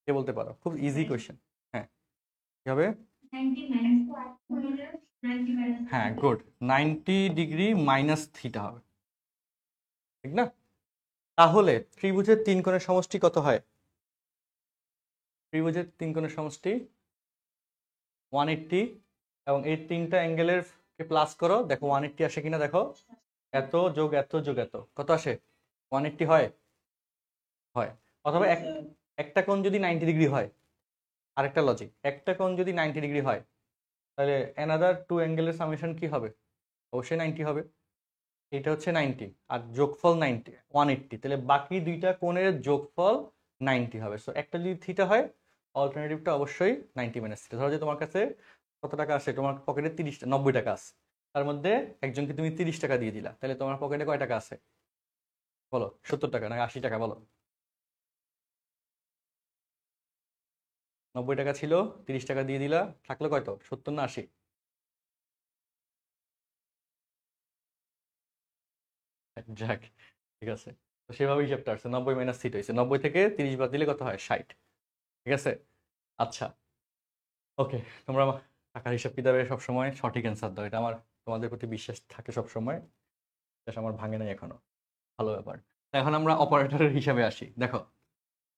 কে বলতে পারো? খুব ইজি কোয়েশ্চেন। হ্যাঁ কি হবে? হ্যাঁ গুড, 90 ডিগ্রি মাইনাস থিটা হবে, ঠিক না? তাহলে ত্রিভুজের তিন কোণের সমষ্টি কত হয়? ত্রিভুজের তিন কোণের সমষ্টি 180, এবং এই তিনটা অ্যাঙ্গেলের কে প্লাস করো, দেখো 180 আসে কিনা দেখো, এত যোগ এত যোগ এত কত আসে? 180 হয়, হয়। অথবা একটা কোণ যদি 90 ডিগ্রি হয়, আরেকটা লজিক, একটা কোণ যদি 90 ডিগ্রি হয় তাহলে অ্যানাদার টু অ্যাঙ্গেলের সামেশন কি হবে? অবশ্যই 90 হবে। এটা হচ্ছে 90 আর যোগফল 90 180, তাহলে বাকি দুইটা কোণের যোগফল 90 হবে। সো একটা যদি থিটা হয়, অল্টারনেটিভটা অবশ্যই 90 মাইনাস থিটা। ধরো যে তোমার কাছে কত টাকা আছে, তোমার পকেটে 90 টাকা আছে, তার মধ্যে একজনকে তুমি 30 টাকা দিয়ে দিলা, তাহলে তোমার পকেটে কয় টাকা আছে বলো? 70 টাকা না 80 টাকা বলো? 90 টাকা ছিল, 30 টাকা দিয়ে দিলা, থাকলো কয়তো, 70 না 80? যাক, ঠিক আছে, তো সেভাবে হিসাবটা আসছে, 90 মাইনাস থিটা হয়েছে, 90 থেকে 30 বাদ দিলে কত হয়, 60। ঠিক আছে, আচ্ছা ওকে, তোমরা টাকার হিসাব কিতাবে সবসময় সঠিক অ্যান্সার দাও, এটা আমার তোমাদের প্রতি বিশ্বাস থাকে সবসময়, বিশ্বাস আমার ভাঙে নাই এখনো, ভালো ব্যাপার। তো এখন আমরা অপারেটরের হিসাবে আসি। দেখো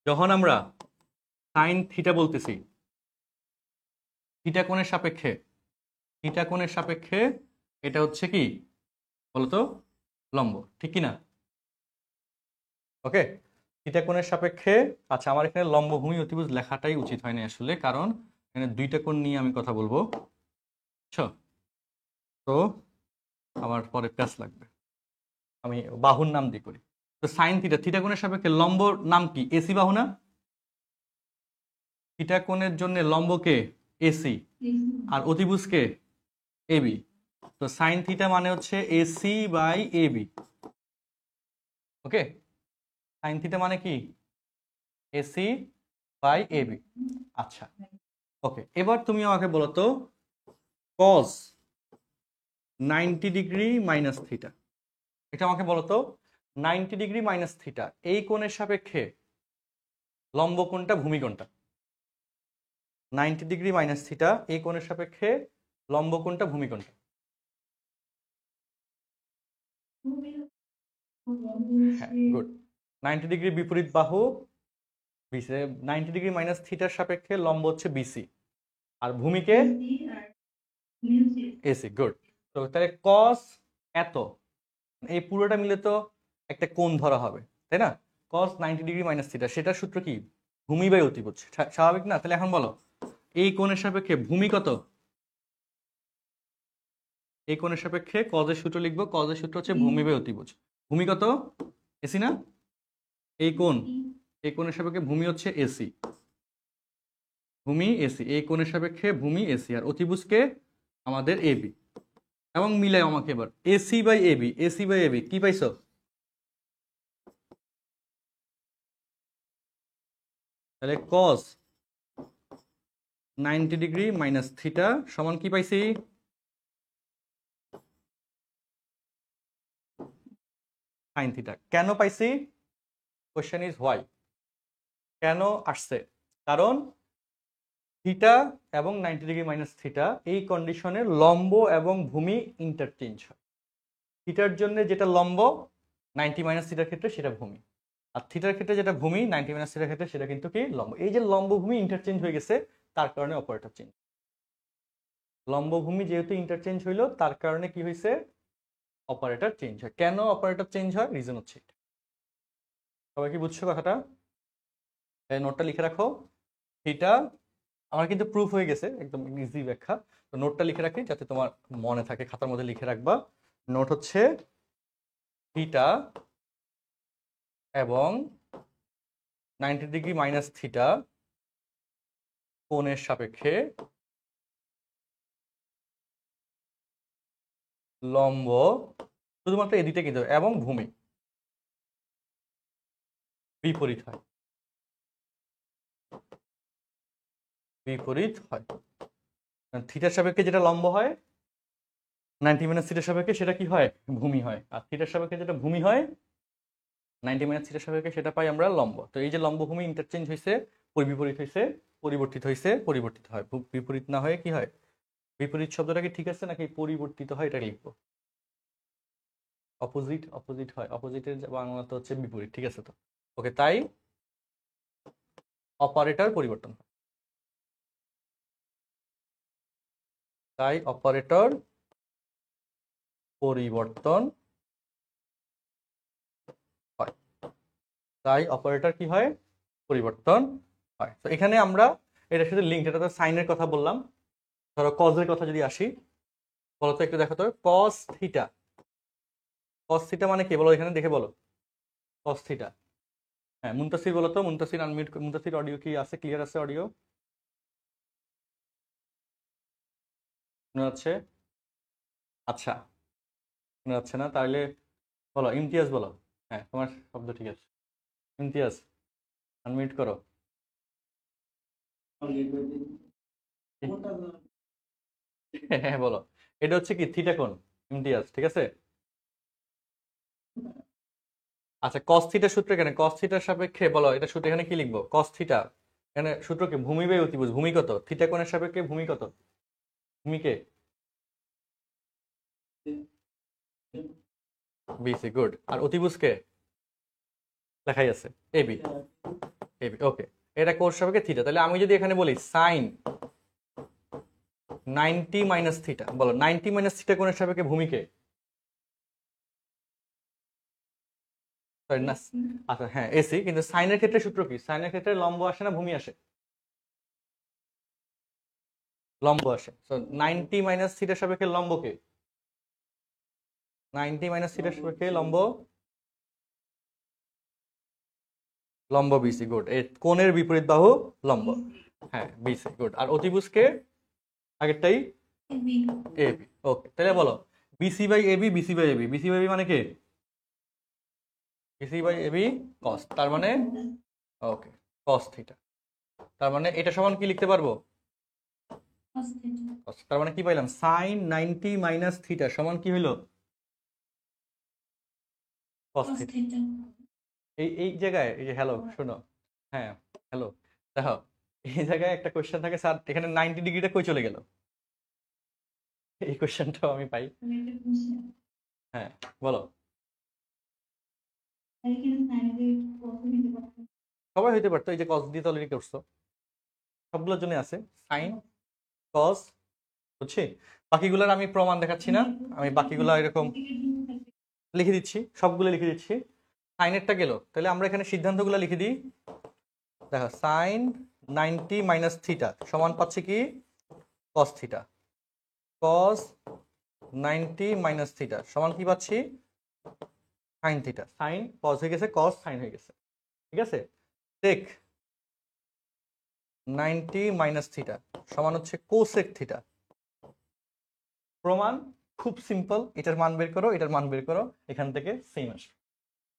যখন আমরা সাইন থিটা বলতেছি, থিটা কোণের সাপেক্ষে, থিটা কোণের সাপেক্ষে এটা হচ্ছে কি বলতো, লম্ব, ঠিক কি না? ওকে, থিটা কোণের সাপেক্ষে, আচ্ছা আমার এখানে লম্বভূমি অতিভুজ লেখাটাই উচিত হয়নি আসলে, কারণ এখানে দুইটা কোণ নিয়ে আমি কথা বলবো, বুঝছো? তো আমার পরে প্যাচ লাগবে, আমি বাহুর নাম দিয়ে করি। তো সাইন থিটা, থিটা কোণের সাপেক্ষে লম্বর নাম কি, এসি বাহু না? থিটা কোণের জন্য লম্বকে এসি আর অতিভুজকে এবি। তো সাইন থিটা মানে হচ্ছে AC by AB. Okay, sine theta মানে কি, এসি বাই এবি। আচ্ছা ওকে, এবার তুমি আমাকে বলো তো কস 90 ডিগ্রি মাইনাস থিটা, এটা আমাকে বলো তো, 90 ডিগ্রি মাইনাস থিটা এই কোণের সাপেক্ষে লম্ব কোণটা ভূমি কোণটা? 90 ডিগ্রি মাইনাস থিটা এই কোণের সাপেক্ষে লম্ব কোণটা ভূমি কোণটা? হ্যাঁ গুড, 90 ডিগ্রি বিপরীত বাহু বিসি, 90 ডিগ্রি মাইনাস থিটার সাপেক্ষে লম্ব হচ্ছে বিসি আর ভূমিকে এসি। গুড, তো তাহলে কস এত, এই পুরোটা মিলে তো একটা কোণ ধরা হবে, তাই না? কস 90 ডিগ্রি মাইনাস থিটা, সেটার সূত্র কি, ভূমি বাই অতিভুজ, স্বাভাবিক না? তাহলে এখন বলো এই কোণের সাপেক্ষে ভূমি কত? এই কোণের সাপেক্ষে কজের সূত্র লিখবো, কজের সূত্র হচ্ছে ভূমি বাই অতিভুজ। ভূমি কত, এসি না? এই কোণ, এই কোণের সাপেক্ষে ভূমি হচ্ছে এসি, ভূমি এসি, এই কোণের সাপেক্ষে ভূমি এসি আর অতিভুজকে আমাদের এবি। এবং মিলাই আমাকে এবার AC by AB, AC by AB কি পাইছো? তাহলে কস 90 ডিগ্রি মাইনাস থিটা সমান কি পাইছি, সাইন থিটা। কেন পাইছি, কোশ্চেন ইজ হোয়াই, কেন আসছে? কারণ থিটা এবং 90 ডিগ্রি মাইনাস থিটা এই কন্ডিশনে লম্ব এবং ভূমি ইন্টারচেঞ্জ হয়। থিটার জন্য যেটা লম্ব 90 মাইনাস থিটার ক্ষেত্রে সেটা ভূমি, আর থিটার ক্ষেত্রে যেটা ভূমি 90 মাইনাস থিটার ক্ষেত্রে সেটা কিন্তু কি লম্ব। এই যে লম্ব ভূমি ইন্টারচেঞ্জ হয়ে গেছে, তার কারণে অপারেটর চেঞ্জ। লম্ব ভূমি যেহেতু ইন্টারচেঞ্জ হইলো, তার কারণে কি হয়েছে, অপারেটর চেঞ্জ হয়। কেন অপারেটর চেঞ্জ হয়, রিজন হচ্ছে এটা। সবাই কি বুঝছো কথাটা? এই নোটটা লিখে রাখো, থিটা আমার কিন্তু প্রুফ হয়ে গেছে, একদম ইজি ব্যাখ্যা। তো নোটটা লিখে রাখি যাতে তোমার মনে থাকে, খাতার মধ্যে লিখে রাখবা। নোট হচ্ছে থিটা এবং 90 ডিগ্রি মাইনাস থিটা কোণের সাপেক্ষে লম্ব শুধুমাত্র এদিকে কিন্তু এবং ভূমি বিপরীত হয়, বিপরীত হয়। থিটার সাপেক্ষে যেটা লম্ব হয় 90 মাইনাস থিটার সাপেক্ষে সেটা কি হয়, ভূমি হয়। আর থিটার সাপেক্ষে যেটা ভূমি হয় 90 মাইনাস থিটার সাপেক্ষে সেটা পাই আমরা লম্ব। তো এই যে লম্ব ভূমি ইন্টারচেঞ্জ হয়েছে, বিপরীত হয়েছে, পরিবর্তিত হয়েছে, পরিবর্তিত হয়। বিপরীত না হয়ে কি হয়, বিপরীত শব্দটা কি ঠিক আছে নাকি পরিবর্তিত হয় এটা লিখবো? অপোজিট, অপোজিট হয়, অপোজিটের বাংলা তো হচ্ছে বিপরীত, ঠিক আছে তো। ওকে, তাই অপারেটর পরিবর্তন হয়, তাই অপারেটর পরিবর্তন হয়, তাই অপারেটর কি হয়, পরিবর্তন হয়। তো এখানে আমরা এটার সাথে লিঙ্ক, এটা তো সাইনের কথা বললাম। ধরো কজের কথা যদি আসি, বলো তো একটু দেখো তো, কস থিটা, কস থিটা মানে কি বলো এখানে দেখে বলো, কস থিটা। হ্যাঁ মুনতাসির বলো তো, মুনতাসির আনমিউট, মুনতাসির অডিও কি আছে, ক্লিয়ার আছে অডিও শোনা যাচ্ছে? আচ্ছা, শোনা যাচ্ছে না তাহলে বলো, ইমতিয়াজ বলো। হ্যাঁ তোমার শব্দ ঠিক আছে, ইমতিয়াজ আনমিউট করো। হ্যাঁ বলো, এটা হচ্ছে কি থিটা কোণ, ইমতিয়াজ, ঠিক আছে। আচ্ছা কস থিটা সূত্র, এখানে কস থিটার সাপেক্ষে বলো এটা সূত্র, এখানে কি লিখবো, কস থিটা এখানে সূত্র কি, ভূমি বাই অতিভুজ, ভূমি কত, থিটা কোণের সাপেক্ষে ভূমি কত, ভূমিকে বিসি, গুড। আর অতিভুজকে লেখাই আছে এবি, এবি, ওকে। এটা কোণ সাপেক্ষে থিটা, তাহলে আমি যদি এখানে বলি সাইন 90 মাইনাস থিটা, বলো 90 মাইনাস থিটা কোণের সাপেক্ষে ভূমিকে, সরি না, আচ্ছা হ্যাঁ এসি, কিন্তু সাইনের ক্ষেত্রে সূত্র কি, সাইনের ক্ষেত্রে লম্ব আসে না ভূমি আসে, লম্ব আসে। সো 90 মাইনাস থিটার সাপেক্ষে লম্বকে, 90 মাইনাস থিটার সাপেক্ষে লম্ব, লম্ব বিসি, গুড। এই কোণের বিপরীত বাহু লম্ব, হ্যাঁ বিসি, গুড। আর অতিভুজকে আগেরটাই এবি, ওকে। তাহলে বলো BC by AB, BC by AB, BC by AB মানে কি, বিসি বাই এবি কস, তার মানে ওকে কস থিটা। তার মানে এটা সমান কি লিখতে পারবো, cos, তার মানে কি পাইলাম, সাইন 90 মাইনাস থিটা সমান কি হইলো, কস থিটা। এই জায়গায় এই যে হ্যালো শোনো, হ্যাঁ হ্যালো, দেখো এই জায়গায় একটা কোশ্চেন থাকে, স্যার এখানে 90 ডিগ্রিটা কই চলে গেল, এই কোশ্চেনটাও আমি পাই। হ্যাঁ বলো, সবাই হইতে পারতো, এই যে কস দিয়ে তো অলরেডি করছো, সবগুলোর জন্য আছে সাইন কস, বুঝছি। বাকিগুলোর আমি প্রমাণ দেখাচ্ছি না, আমি বাকিগুলো এরকম লিখে দিচ্ছি, সবগুলো লিখে দিচ্ছি। সাইনেরটা গেল, তাহলে আমরা এখানে সিদ্ধান্তগুলো লিখে দিই। দেখো সাইন 90 মাইনাস থিটা সমান পাচ্ছি কি, কস থিটা, কস 90 মাইনাস থিটা সমান কি পাচ্ছি, সাইন থিটা। সাইন কস হয়ে গেছে, কস সাইন হয়ে গেছে, ঠিক আছে। টেক 90 মাইনাস থিটা সমান হচ্ছে কোসেক থিটা। প্রমাণ খুব সিম্পল, এটার মান বের করো, এটার মান বের করো, এখান থেকে সেম আসবে,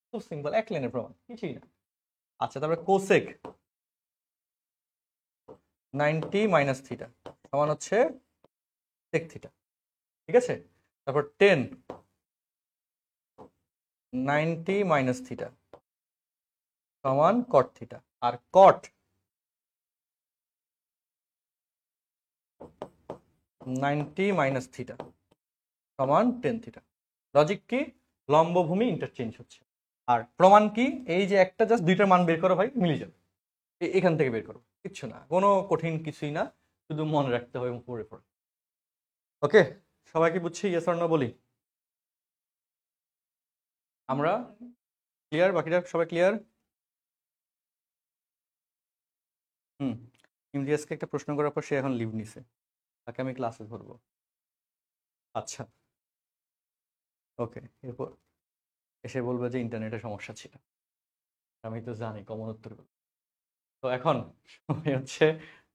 খুব সিম্পল, এক লাইনের প্রমাণ, কিছুই না। আচ্ছা তারপরে কোসেক 90 মাইনাস থিটা সমান হচ্ছে সেক থিটা, ঠিক আছে। তারপর 10 90 মাইনাস থিটা সমান কট থিটা, আর কট 90 মাইনাস থিটা সমান 10 থিটা। লজিক কি, লম্বভূমি ইন্টারচেঞ্জ হচ্ছে। আর প্রমাণ কি, এই যে একটা জাস্ট দুইটার মান বের করো ভাই, মিলে যাবে, এখান থেকে বের করো, কিচ্ছু না, কোনো কঠিন কিছুই না, শুধু মনে রাখতে হবে পড়ে পড়ে। ওকে, সবাই কি বুঝছি, ইয়েস অর নো বলি, আমরা ক্লিয়ার, বাকিরা সবাই ক্লিয়ার? হুম, ইমতিয়াজকে একটা প্রশ্ন করার পর সে এখন লিভ নিছে, তাকে আমি ক্লাসে ধরবো। আচ্ছা ওকে, এরপর এসে বলবে যে ইন্টারনেটে সমস্যা ছিল। আমি তো জানি কমন উত্তর। তো এখন সময় হচ্ছে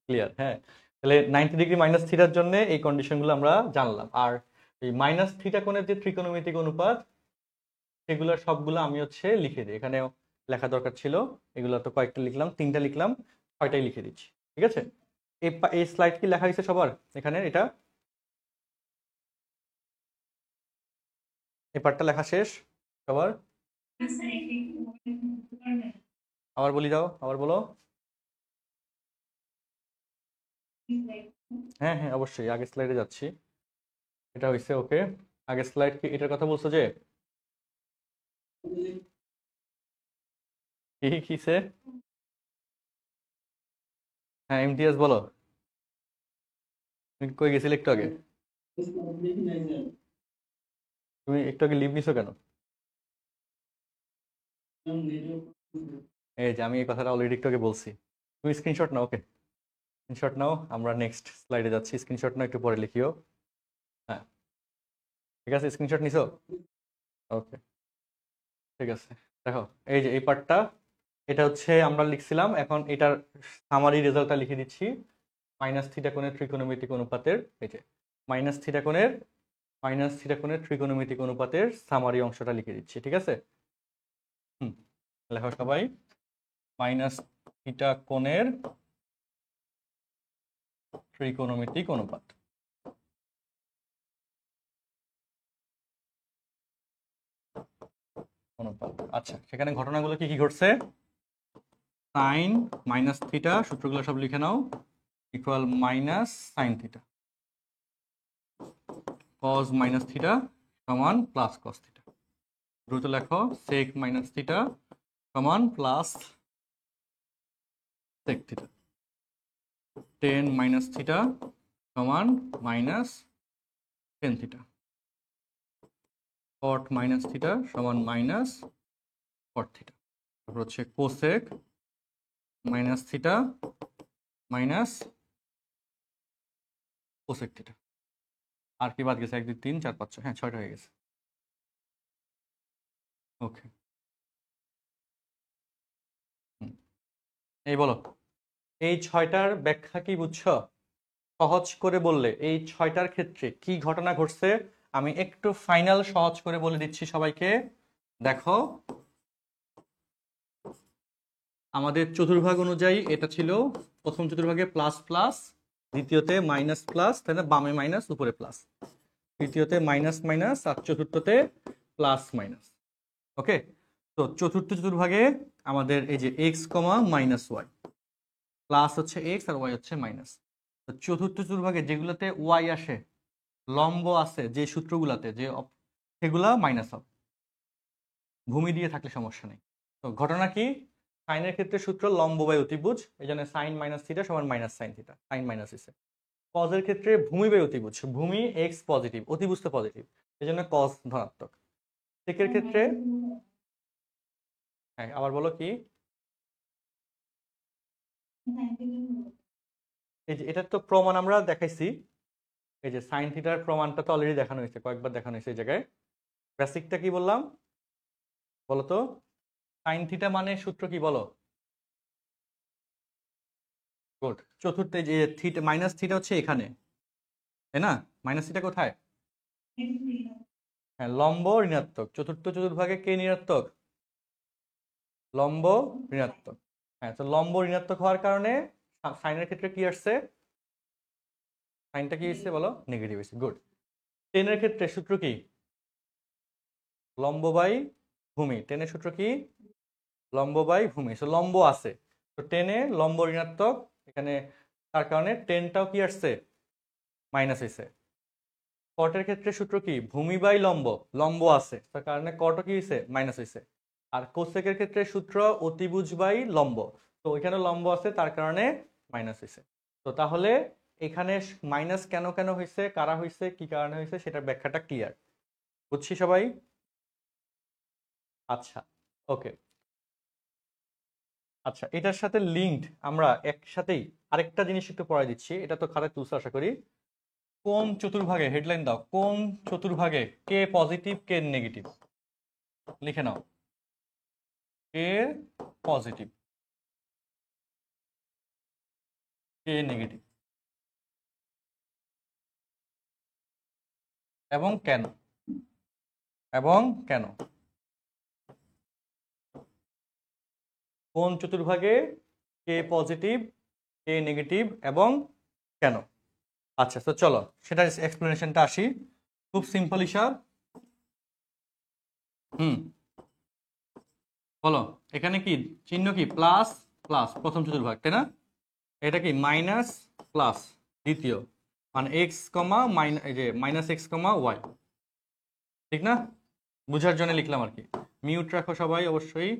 ক্লিয়ার, হ্যাঁ। তাহলে 90 ডিগ্রি মাইনাস থিটার জন্য এই কন্ডিশনগুলো আমরা জানলাম। আর এই মাইনাস থিটা কোণের যে ত্রিকোণমিতিক অনুপাত, সেগুলোর সবগুলো আমি হচ্ছে লিখে দিই। এখানেও লেখা দরকার ছিল, এগুলো তো কয়েকটা লিখলাম, 3টা লিখলাম, 6টাই লিখে দিচ্ছি। ঠিক আছে, এই স্লাইড কি লেখা হয়েছে সবার? এখানে এটা এই পার্টটা লেখা শেষ সবার? আবার বলি দাও, আবার বলো। হ্যাঁ হ্যাঁ অবশ্যই, আগের স্লাইডে যাচ্ছি। এটা হয়েছে, ওকে। আগের স্লাইড কি এটার কথা বলছো যে কি কিসে? হ্যাঁ ইমতিয়াজ বলো, তুমি কই গেছিলে একটু আগে? তুমি একটু আগে লিভ নিছো কেন? এই যে আমি এই কথাটা অলরেডি একটু আগে বলছি। তুমি স্ক্রিনশট নাও, ওকে। স্ক্রিনশট নাও, আমরা নেক্সট স্লাইডে যাচ্ছি। স্ক্রিনশট নাও, একটু পরে লিখিও। হ্যাঁ ঠিক আছে, স্ক্রিনশট নিছো? ওকে ঠিক আছে। দেখো এই যে এই পার্টটা, এটা হচ্ছে আমরা লিখছিলাম, এখন এটার সামারি রেজাল্টটা লিখে দিচ্ছি। মাইনাস থিটা কোণের ত্রিকোণমিতিক অনুপাতের, এই যে মাইনাস থিটা কোণের ত্রিকোণমিতিক অনুপাতের সামারি অংশটা লিখে দিচ্ছি। ঠিক আছে, হুম, লেখো সবাই। মাইনাস থিটা কোণের ত্রিকোণমিতিক অনুপাত। আচ্ছা, সেখানে ঘটনাগুলো কি কি ঘটছে? সাইন মাইনাস থিটা, সূত্রগুলো সব লিখে নাও, equal minus sine theta. Cos minus theta সমান প্লাস কস থিটা। দ্রুত লেখো, সেক মাইনাস থিটা সমান plus sec theta. Tan minus theta সমান minus tan theta. Cot minus theta সমান মাইনাস কট থিটা। তারপর হচ্ছে cosec minus theta minus cosec theta. আর কি বাদ গেছে? 1 2 3 4 5 6, হ্যাঁ 6টা হয়ে গেছে। ওকে, এই বলো, এই 6টার ব্যাখ্যা কি বুঝছো? সহজ করে বললে এই 6টার ক্ষেত্রে কি ঘটনা ঘটছে আমি একটু ফাইনাল সহজ করে বলে দিচ্ছি সবাইকে। দেখো, আমাদের চতুর্ভাগ অনুযায়ী এটা ছিল প্রথম চতুর্ভাগে প্লাস প্লাস, দ্বিতীয়তে মাইনাস প্লাস, তাই না, বামে মাইনাস উপরে প্লাস, তৃতীয়তে মাইনাস মাইনাস, আর চতুর্থতে প্লাস মাইনাস। ওকে, তো চতুর্থ চতুর্ভাগে আমাদের এই যে X comma minus Y, plus হচ্ছে এক্স আর ওয়াই হচ্ছে মাইনাস। তো চতুর্থ চতুর্ভাগে যেগুলোতে ওয়াই আসে, লম্ব আছে যে সূত্রগুলাতে, যে সেগুলা মাইনাস হবে, ভূমি দিয়ে থাকলে সমস্যা নেই। তো ঘটনা কি? সাইনের ক্ষেত্রে সূত্র লম্ব বাই অতিভুজ, এই জন্য সাইন মাইনাস থিটা সমান minus sine theta, sine minus হইছে। কজের ক্ষেত্রে ভূমি বাই অতিভুজ, ভূমি এক্স পজিটিভ, অতিভুজ তো পজিটিভ, এই জন্য কজ ধনাত্মক। সেকের ক্ষেত্রে, হ্যাঁ আবার বলো কি? এই যে এটার তো প্রমাণ আমরা দেখাইছি, এই যে সাইন থিটার প্রমাণটা তো অলরেডি দেখানো হয়েছে, কয়েকবার দেখানো হয়েছে এই জায়গায়। বেসিকটা কি বললাম বলো তো? সাইন থিটা মানে সূত্র কি বলো? গুড, চতুর্থ যে থিটা মাইনাস থিটা হচ্ছে এখানে, তাই না? মাইনাস থিটা কোথায়? হ্যাঁ, লম্ব ঋণাত্মক। চতুর্থ চতুর্ভাগে কে ঋণাত্মক? লম্ব ঋণাত্মক। হ্যাঁ, তো লম্ব ঋণাত্মক হওয়ার কারণে সাইনের ক্ষেত্রে কি আসছে? সাইনটা কি এসছে বলো? নেগেটিভ এসছে। গুড। টেনের ক্ষেত্রে সূত্র কি? লম্ব বাই ভূমি। টেনের সূত্র কি? লম্ব বাই ভূমি। সো লম্ব আছে, তো টেনে লম্ব ঋণাত্মক, এখানে তার কারণে টেনটাও কি আসছে? মাইনাস হয়েছে। কটের ক্ষেত্রে সূত্র কি? ভূমি বাই লম্ব, লম্ব আছে তার কারণে কটও কি হয়েছে? মাইনাস হয়েছে। আর কোসেকের ক্ষেত্রে সূত্র অতিভুজ বাই লম্ব, তো এখানে লম্ব আছে তার কারণে মাইনাস হয়েছে। তো তাহলে এখানে মাইনাস কেন কেন হয়েছে, কারা হয়েছে, কি কারণে হয়েছে, সেটার ব্যাখ্যাটা ক্লিয়ার বুঝছি সবাই? আচ্ছা, ওকে। আচ্ছা, এটার সাথে লিঙ্কড আমরা একসাথেই আরেকটা জিনিস একটু পড়াই দিচ্ছি, এটা তো খাতায় তুলছে আশা করি। কোন চতুর্ভাগে, হেডলাইন দাও, কোন চতুর্ভাগে কে পজিটিভ কে নেগেটিভ? লিখে নাও কে পজিটিভ কে নেগেটিভ এবং কেন কোন চতুর্ভাগে কে পজিটিভ কে নেগেটিভ এবং কেন। আচ্ছা তো চলো সেটার এক্সপ্লেনেশনটা আসি, খুব সিম্পল হিসাব। বলো এখানে কি চিহ্ন, কি প্লাস প্লাস প্রথম চতুর্ভাগ, তাই না? এটা কি মাইনাস প্লাস দ্বিতীয়, মানে এক্স কমা মাইনাস এক্স কমা ওয়াই, ঠিক না? বুঝার জন্য লিখলাম আর কি। মিউট রাখো সবাই অবশ্যই,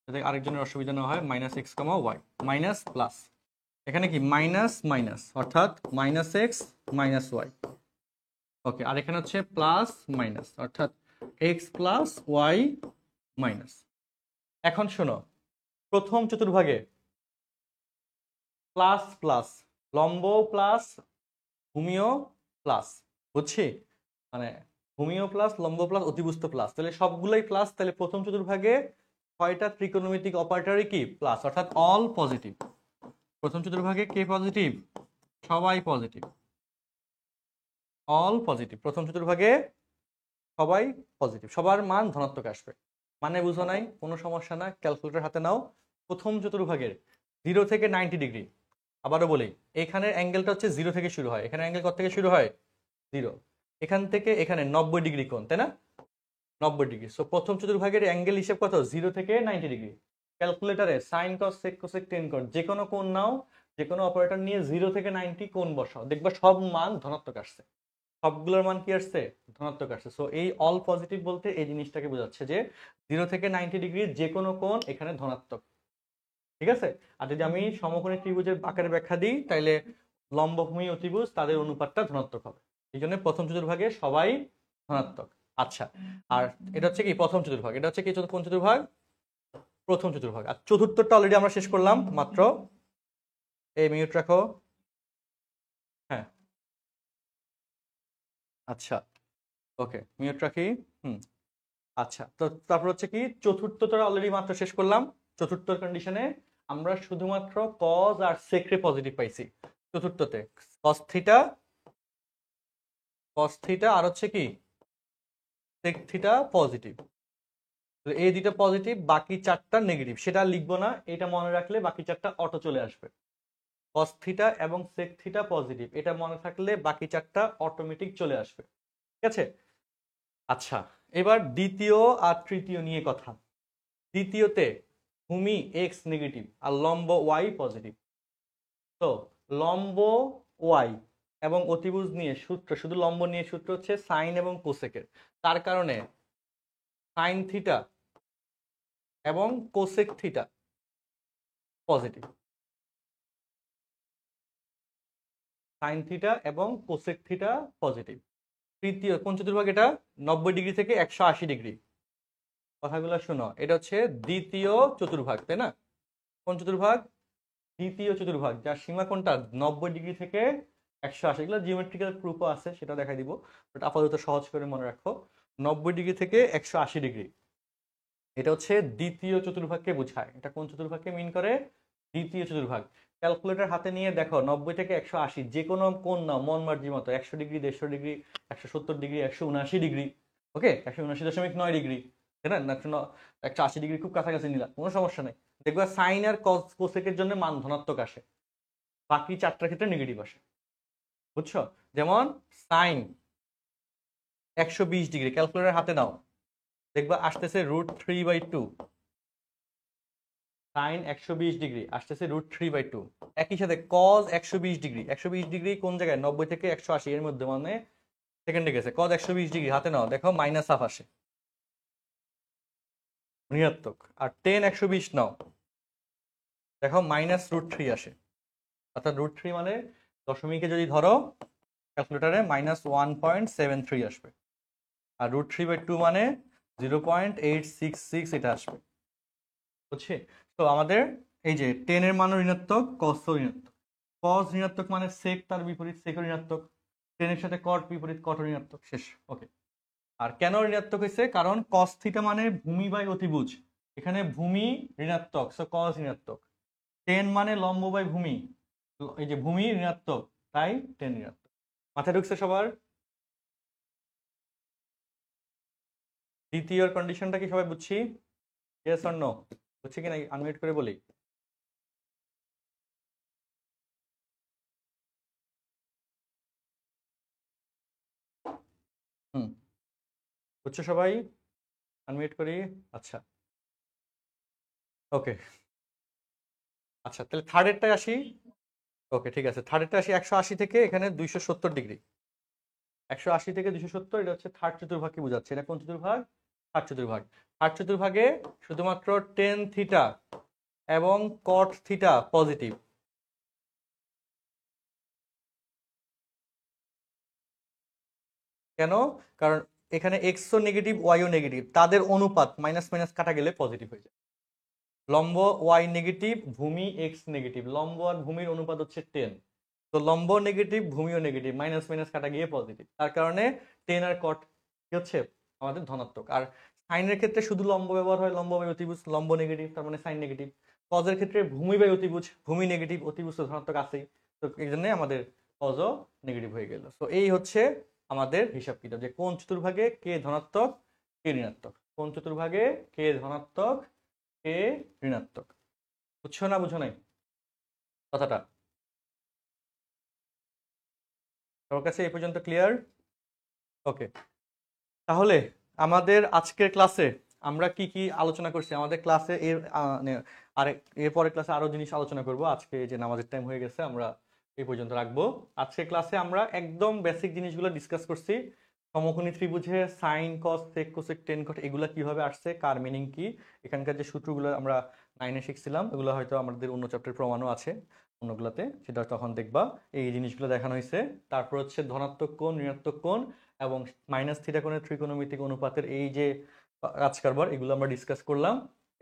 যাতে আরেকজনের অসুবিধা না হয়। মাইনাস এক্স কমা ওয়াই মাইনাস প্লাস, এখানে কি মাইনাস মাইনাস অর্থাৎ মাইনাস এক্স মাইনাস ওয়াই। ওকে, আর এখানে হচ্ছে প্লাস মাইনাস অর্থাৎ এক্স প্লাস ওয়াই মাইনাস। এখন শোনো, প্রথম চতুর্ভাগে প্লাস প্লাস লম্ব প্লাস ভূমিও প্লাস, বুঝছি? মানে ভূমিও প্লাস লম্ব প্লাস অতিভুজ প্লাস, তাহলে সবগুলোই প্লাস। তাহলে প্রথম চতুর্ভাগে ছয়টা ত্রিকোণমিতিক অপারেটরই কি প্লাস, অর্থাৎ অল পজিটিভ। প্রথম চতুর্ভাগে কে পজিটিভ? সবাই পজিটিভ, অল পজিটিভ। প্রথম চতুর্ভাগে সবাই পজিটিভ, সবার মান ধনাত্মক আসবে। মানে বুঝো নাই? কোনো সমস্যা না, ক্যালকুলেটর হাতে নাও। প্রথম চতুর্ভাগের 0 থেকে 90 ডিগ্রি, আবারও বলি এখানের অ্যাঙ্গেলটা হচ্ছে 0 থেকে শুরু হয়। এখানে অ্যাঙ্গেল কত থেকে শুরু হয়? 0। এখান থেকে এখানে 90 ডিগ্রি কোণ, তাই না? 90 ডিগ্রি। সো প্রথম চতুর্ভাগের অ্যাঙ্গেল হিসেব কত? 0 থেকে 90 ডিগ্রি। ক্যালকুলেটরে sine cos sec cosec tan cot যে কোনো কোণ নাও, যে কোনো অপারেটর নিয়ে 0 থেকে 90 কোণ বসাও, দেখবা সব মান ধনাত্মক আসছে, সবগুলোর মান কি আসছে? ধনাত্মক আসছে। সো এই অল পজিটিভ বলতে এই জিনিসটাকে বোঝাচ্ছে যে 0 থেকে 90 ডিগ্রি যে কোনো কোণ এখানে ধনাত্মক, ঠিক আছে? আর যদি আমি সমকোণী ত্রিভুজের আকারে ব্যাখ্যা দিই, তাইলে লম্বভূমি অতিভুজ তাদের অনুপাতটা ধনাত্মক হবে। এই জন্য প্রথম চতুর্ভাগে সবাই ধনাত্মক। আচ্ছা, আর এটা হচ্ছে কি প্রথম চতুর্ভাগ, এটা হচ্ছে কি কোন চতুর্ভাগ? প্রথম চতুর্ভাগ। আর চতুর্থটা অলরেডি আমরা শেষ করলাম মাত্র। এই মিউট রাখো। হ্যাঁ আচ্ছা, ওকে মিউট রাখি। আচ্ছা, তো তারপর হচ্ছে কি চতুর্থটা অলরেডি মাত্র শেষ করলাম। চতুর্থ কন্ডিশনে আমরা শুধুমাত্র কজ আর সেক্রে পজিটিভ পাইছি চতুর্থতে। কস থিটা আর হচ্ছে কি সেক থিটা পজিটিভ। তো এই দুইটা পজিটিভ, বাকি চারটা নেগেটিভ। সেটা লিখবো না, এটা মনে রাখলে বাকি চারটা অটো চলে আসবে। কস থিটা এবং সেক থিটা পজিটিভ, এটা মনে থাকলে বাকি চারটা অটোমেটিক চলে আসবে, ঠিক আছে? আচ্ছা, এবার দ্বিতীয় আর তৃতীয় নিয়ে কথা। দ্বিতীয়তে ভূমি এক্স নেগেটিভ আর লম্ব ওয়াই পজিটিভ। তো লম্ব ওয়াই এবং অতিভুজ নিয়ে সূত্র, শুধু লম্ব নিয়ে সূত্র হচ্ছে সাইন এবং কোসেকের। তার কারণে সাইন থিটা এবং cosec theta positive. Sine theta এবং কোসেক থিটা পজিটিভ। তৃতীয় কোন চতুর্ভাগ? এটা 90 ডিগ্রি থেকে 180 ডিগ্রি। কথাগুলো শোনো, এটা হচ্ছে দ্বিতীয় চতুর্ভাগ, তাই না? কোন চতুর্ভাগ? দ্বিতীয় চতুর্ভাগ, যার সীমা কোনটা? 90 ডিগ্রি থেকে 180। এগুলো জিওমেট্রিক্যাল প্রুফও আছে, সেটা দেখাই দিব, বাট আপাতত সহজ করে মনে রাখো 90 ডিগ্রি থেকে 180 ডিগ্রি। এটা হচ্ছে দ্বিতীয় চতুর্ভাগকে বোঝায়। এটা কোন চতুর্ভাগকে মিন করে? দ্বিতীয় চতুর্ভাগ। ক্যালকুলেটর হাতে নিয়ে দেখো 90 থেকে 180 যে কোনো কোণ নাও মন মার্জি মতো, 100 ডিগ্রি, 150 ডিগ্রি, 170 ডিগ্রি, 179 ডিগ্রি, ওকে 179.9 ডিগ্রি, তাই না? 180 ডিগ্রি খুব কাছাকাছি নিলাম, কোনো সমস্যা নেই। দেখবা সাইন আর কোসেকের জন্য মান ধনাত্মক আসে, বাকি চারটার ক্ষেত্রে নেগেটিভ আসে, বুঝছো? যেমন সাইন 120 ডিগ্রি, ক্যালকুলেটর হাতে নাও, দেখবা আসতেছে √3/2। সাইন 120 ডিগ্রি আসতেছে √3/2। একই সাথে কজ 120 ডিগ্রি, 120 ডিগ্রি কোন জায়গায়? 90 থেকে 180 এর মধ্যে, মানে সেকেন্ডে গেছে। কজ 120 ডিগ্রি হাতে নাও, দেখো মাইনাস হাফ আসে, ঋণাত্মক। আর টেন 120 নাও, দেখো মাইনাস √3 আসে। অর্থাৎ √3 মানে দশমিকে যদি ধরো ক্যালকুলেটারে -1.73 আসবে। আর √3/2 মানে 0.866 এটা আসবে, বুঝছি? তো আমাদের এই যে 10 এর মানও ঋণাত্মক, কসও ঋণাত্মক। কস ঋণাত্মক মানে সেক তার বিপরীত সেকও ঋণাত্মক, 10 এর সাথে কট বিপরীত কট ঋণাত্মক, শেষ। ওকে, আর কেন ঋণাত্মক হয়েছে, কারণ cos থিটা মানে ভূমি বাই অতিভুজ, এখানে ভূমি ঋণাত্মক, সো cos ঋণাত্মক। টেন মানে লম্ব বাই ভূমি, এই যে ভূমি ঋণাত্মক, তাই টেন ঋণাত্মক। মাথায় ঢুকছে সবার? দ্বিতীয় কন্ডিশনটা কি সবাই বুঝছি? Yes or no? বুঝছি কিনা আনমিউট করে বলি। হুম, বুঝছো সবাই? আনমিউট করি। আচ্ছা, ওকে। আচ্ছা, তাহলে থার্ডেরটায় আসি। ওকে, ঠিক আছে, থার্ডেরটা আসি। 180 থেকে এখানে 270 ডিগ্রি, 180 থেকে 270, এটা হচ্ছে থার্ড চতুর্ভাগকে বোঝাচ্ছে। এটা কোন চতুর্ভাগ? থার্ড চতুর্ভাগ। থার্ড চতুর্ভাগে শুধুমাত্র টেন থিটা এবং কট থিটা পজিটিভ। কেন? কারণ এখানে এক্সও নেগেটিভ, ওয়াইও নেগেটিভ, তাদের অনুপাত মাইনাস মাইনাস কাটা গেলে পজিটিভ হয়ে যায়। লম্ব ওয়াই নেগেটিভ, ভূমি এক্স নেগেটিভ, লম্ব আর ভূমির অনুপাত হচ্ছে 10। তো লম্ব নেগেটিভ, ভূমিও নেগেটিভ, মাইনাস মাইনাস কাটা গিয়ে পজিটিভ, তার কারণে 10 আর কট কি হচ্ছে আমাদের ধনাত্মক। আর সাইনের ক্ষেত্রে শুধু লম্ব ব্যবহার হয়, লম্ব বাই অতিভুজ, লম্ব নেগেটিভ, তার মানে সাইন নেগেটিভ। কজের ক্ষেত্রে ভূমি বাই অতিভুজ, ভূমি নেগেটিভ, অতিভুজ তো ধনাত্মক আছেই, তো এই জন্য আমাদের কজও নেগেটিভ হয়ে গেল। তো এই হচ্ছে আমাদের হিসাব কিতাব, যে কোন চতুর্ভাগে কে ধনাত্মক কে ঋণাত্মক, কোন চতুর্ভাগে কে ধনাত্মক কে ঋণাত্মক। বুঝছো না বুঝো নাই কথাটা? তোমার কাছে এই পর্যন্ত ক্লিয়ার? ওকে, তাহলে আমাদের আজকের ক্লাসে আমরা কি কি আলোচনা করছি? আমাদের ক্লাসে আর এরপরের ক্লাসে আরো জিনিস আলোচনা করব। আজকে যে নামাজের টাইম হয়ে গেছে, আমরা এই পর্যন্ত রাখবো। আজকের ক্লাসে আমরা একদম বেসিক জিনিসগুলো ডিসকাস করছি। সমকোণী ত্রিভুজে sine cos sec cosec tan cot এগুলা কিভাবে আসছে, কার মিনিং কি, এখানকার যে সূত্রগুলো আমরা 9-এ শিখছিলাম, এগুলো হয়তো আমাদের অন্য চ্যাপ্টার প্রমাণও আছে অন্যগুলোতে, সেটা তখন দেখবা। এই জিনিসগুলো দেখানো হয়েছে। তারপর হচ্ছে ধনাত্মক কোণ, ঋণাত্মক কোণ এবং মাইনাস থিটা কোণের ত্রিকোণমিতিক অনুপাতের এই যে কাজকারবার, এগুলো আমরা ডিসকাস করলাম।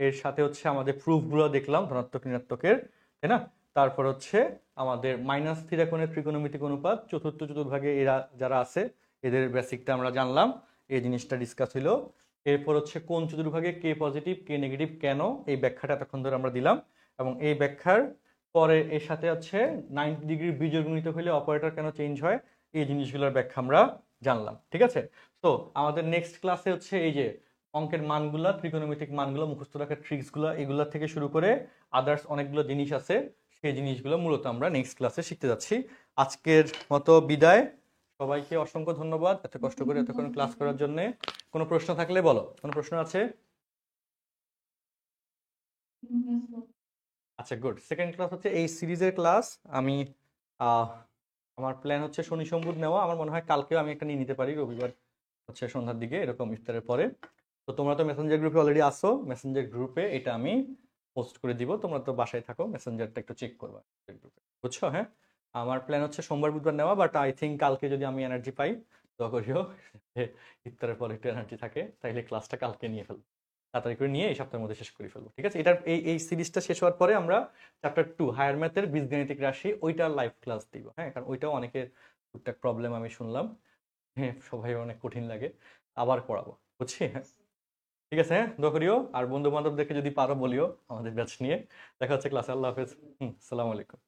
এর সাথে হচ্ছে আমাদের প্রুফগুলো দেখলাম ধনাত্মক ঋণাত্মকের, তাই না? তারপর হচ্ছে আমাদের মাইনাস থিটা কোণের ত্রিকোণমিতিক অনুপাত, চতুর্থ চতুর্ভাগে এরা যারা আছে এদের বেসিকটা আমরা জানলাম, এই জিনিসটা ডিসকাস হইলো। এরপর হচ্ছে কোন চতুর্ভাগে কে পজিটিভ কে নেগেটিভ কেন, এই ব্যাখ্যাটা এতক্ষণ ধরে আমরা দিলাম। এবং এই ব্যাখ্যার পরে এর সাথে হচ্ছে 90 ডিগ্রির বীজগণিত হলে অপারেটর কেন চেঞ্জ হয়, এই জিনিসগুলোর ব্যাখ্যা আমরা জানলাম। ঠিক আছে? তো আমাদের নেক্সট ক্লাসে হচ্ছে এই যে অঙ্কের মানগুলা, ত্রিকোণমিতিক মানগুলো, মুখস্থ রাখার ট্রিক্সগুলো, এগুলা থেকে শুরু করে আদার্স অনেকগুলো জিনিস আছে, সেই জিনিসগুলো মূলত আমরা নেক্সট ক্লাসে শিখতে যাচ্ছি। আজকের মতো বিদায়। সবাইকে অসংখ্য ধন্যবাদ এত কষ্ট করে এতক্ষণ ক্লাস করার জন্য। কোনো প্রশ্ন থাকলে বলো। কোনো প্রশ্ন আছে? আচ্ছা, গুড। সেকেন্ড ক্লাস হচ্ছে এই সিরিজের ক্লাস। আমি আমার প্ল্যান হচ্ছে শনি সোম বুধ নেওয়া। আমার মনে হয় কালকেও আমি একটা নিয়ে নিতে পারি, রবিবার হচ্ছে সন্ধ্যার দিকে, এরকম ইফতারের পরে। তো তোমরা তো মেসেঞ্জার গ্রুপে অলরেডি আসো, মেসেঞ্জার গ্রুপে এটা আমি পোস্ট করে দিব। তোমরা তো বাসায় থাকো, মেসেঞ্জারটা একটু চেক করবা গ্রুপে, বুঝছো? হ্যাঁ, আমার প্ল্যান হচ্ছে সোমবার বুধবার নেওয়া, বাট আই থিঙ্ক কালকে যদি আমি এনার্জি পাই, দোয়া করিও যে ইফতারের পরে একটু এনার্জি থাকে, তাইলে ক্লাসটা কালকে নিয়ে ফেলবো, তাড়াতাড়ি করে নিয়ে এই সপ্তাহের মধ্যে শেষ করে ফেলবো। ঠিক আছে? এটার এই সিরিজটা শেষ হওয়ার পরে আমরা চ্যাপ্টার 2 হায়ার ম্যাথের বীজগাণিতিক রাশি, ওইটা লাইভ ক্লাস দিব। হ্যাঁ, কারণ ওইটাও অনেকের টুকটাক প্রবলেম আমি শুনলাম, হ্যাঁ, সবাই অনেক কঠিন লাগে, আবার পড়াবো, বুঝছি? হ্যাঁ, ঠিক আছে। হ্যাঁ, দোয়া করিও। আর বন্ধু বান্ধবদেরকে যদি পারো বলিও আমাদের ব্যাচ নিয়ে। দেখা হচ্ছে ক্লাসে। আল্লাহ হাফেজ। আসসালামু আলাইকুম।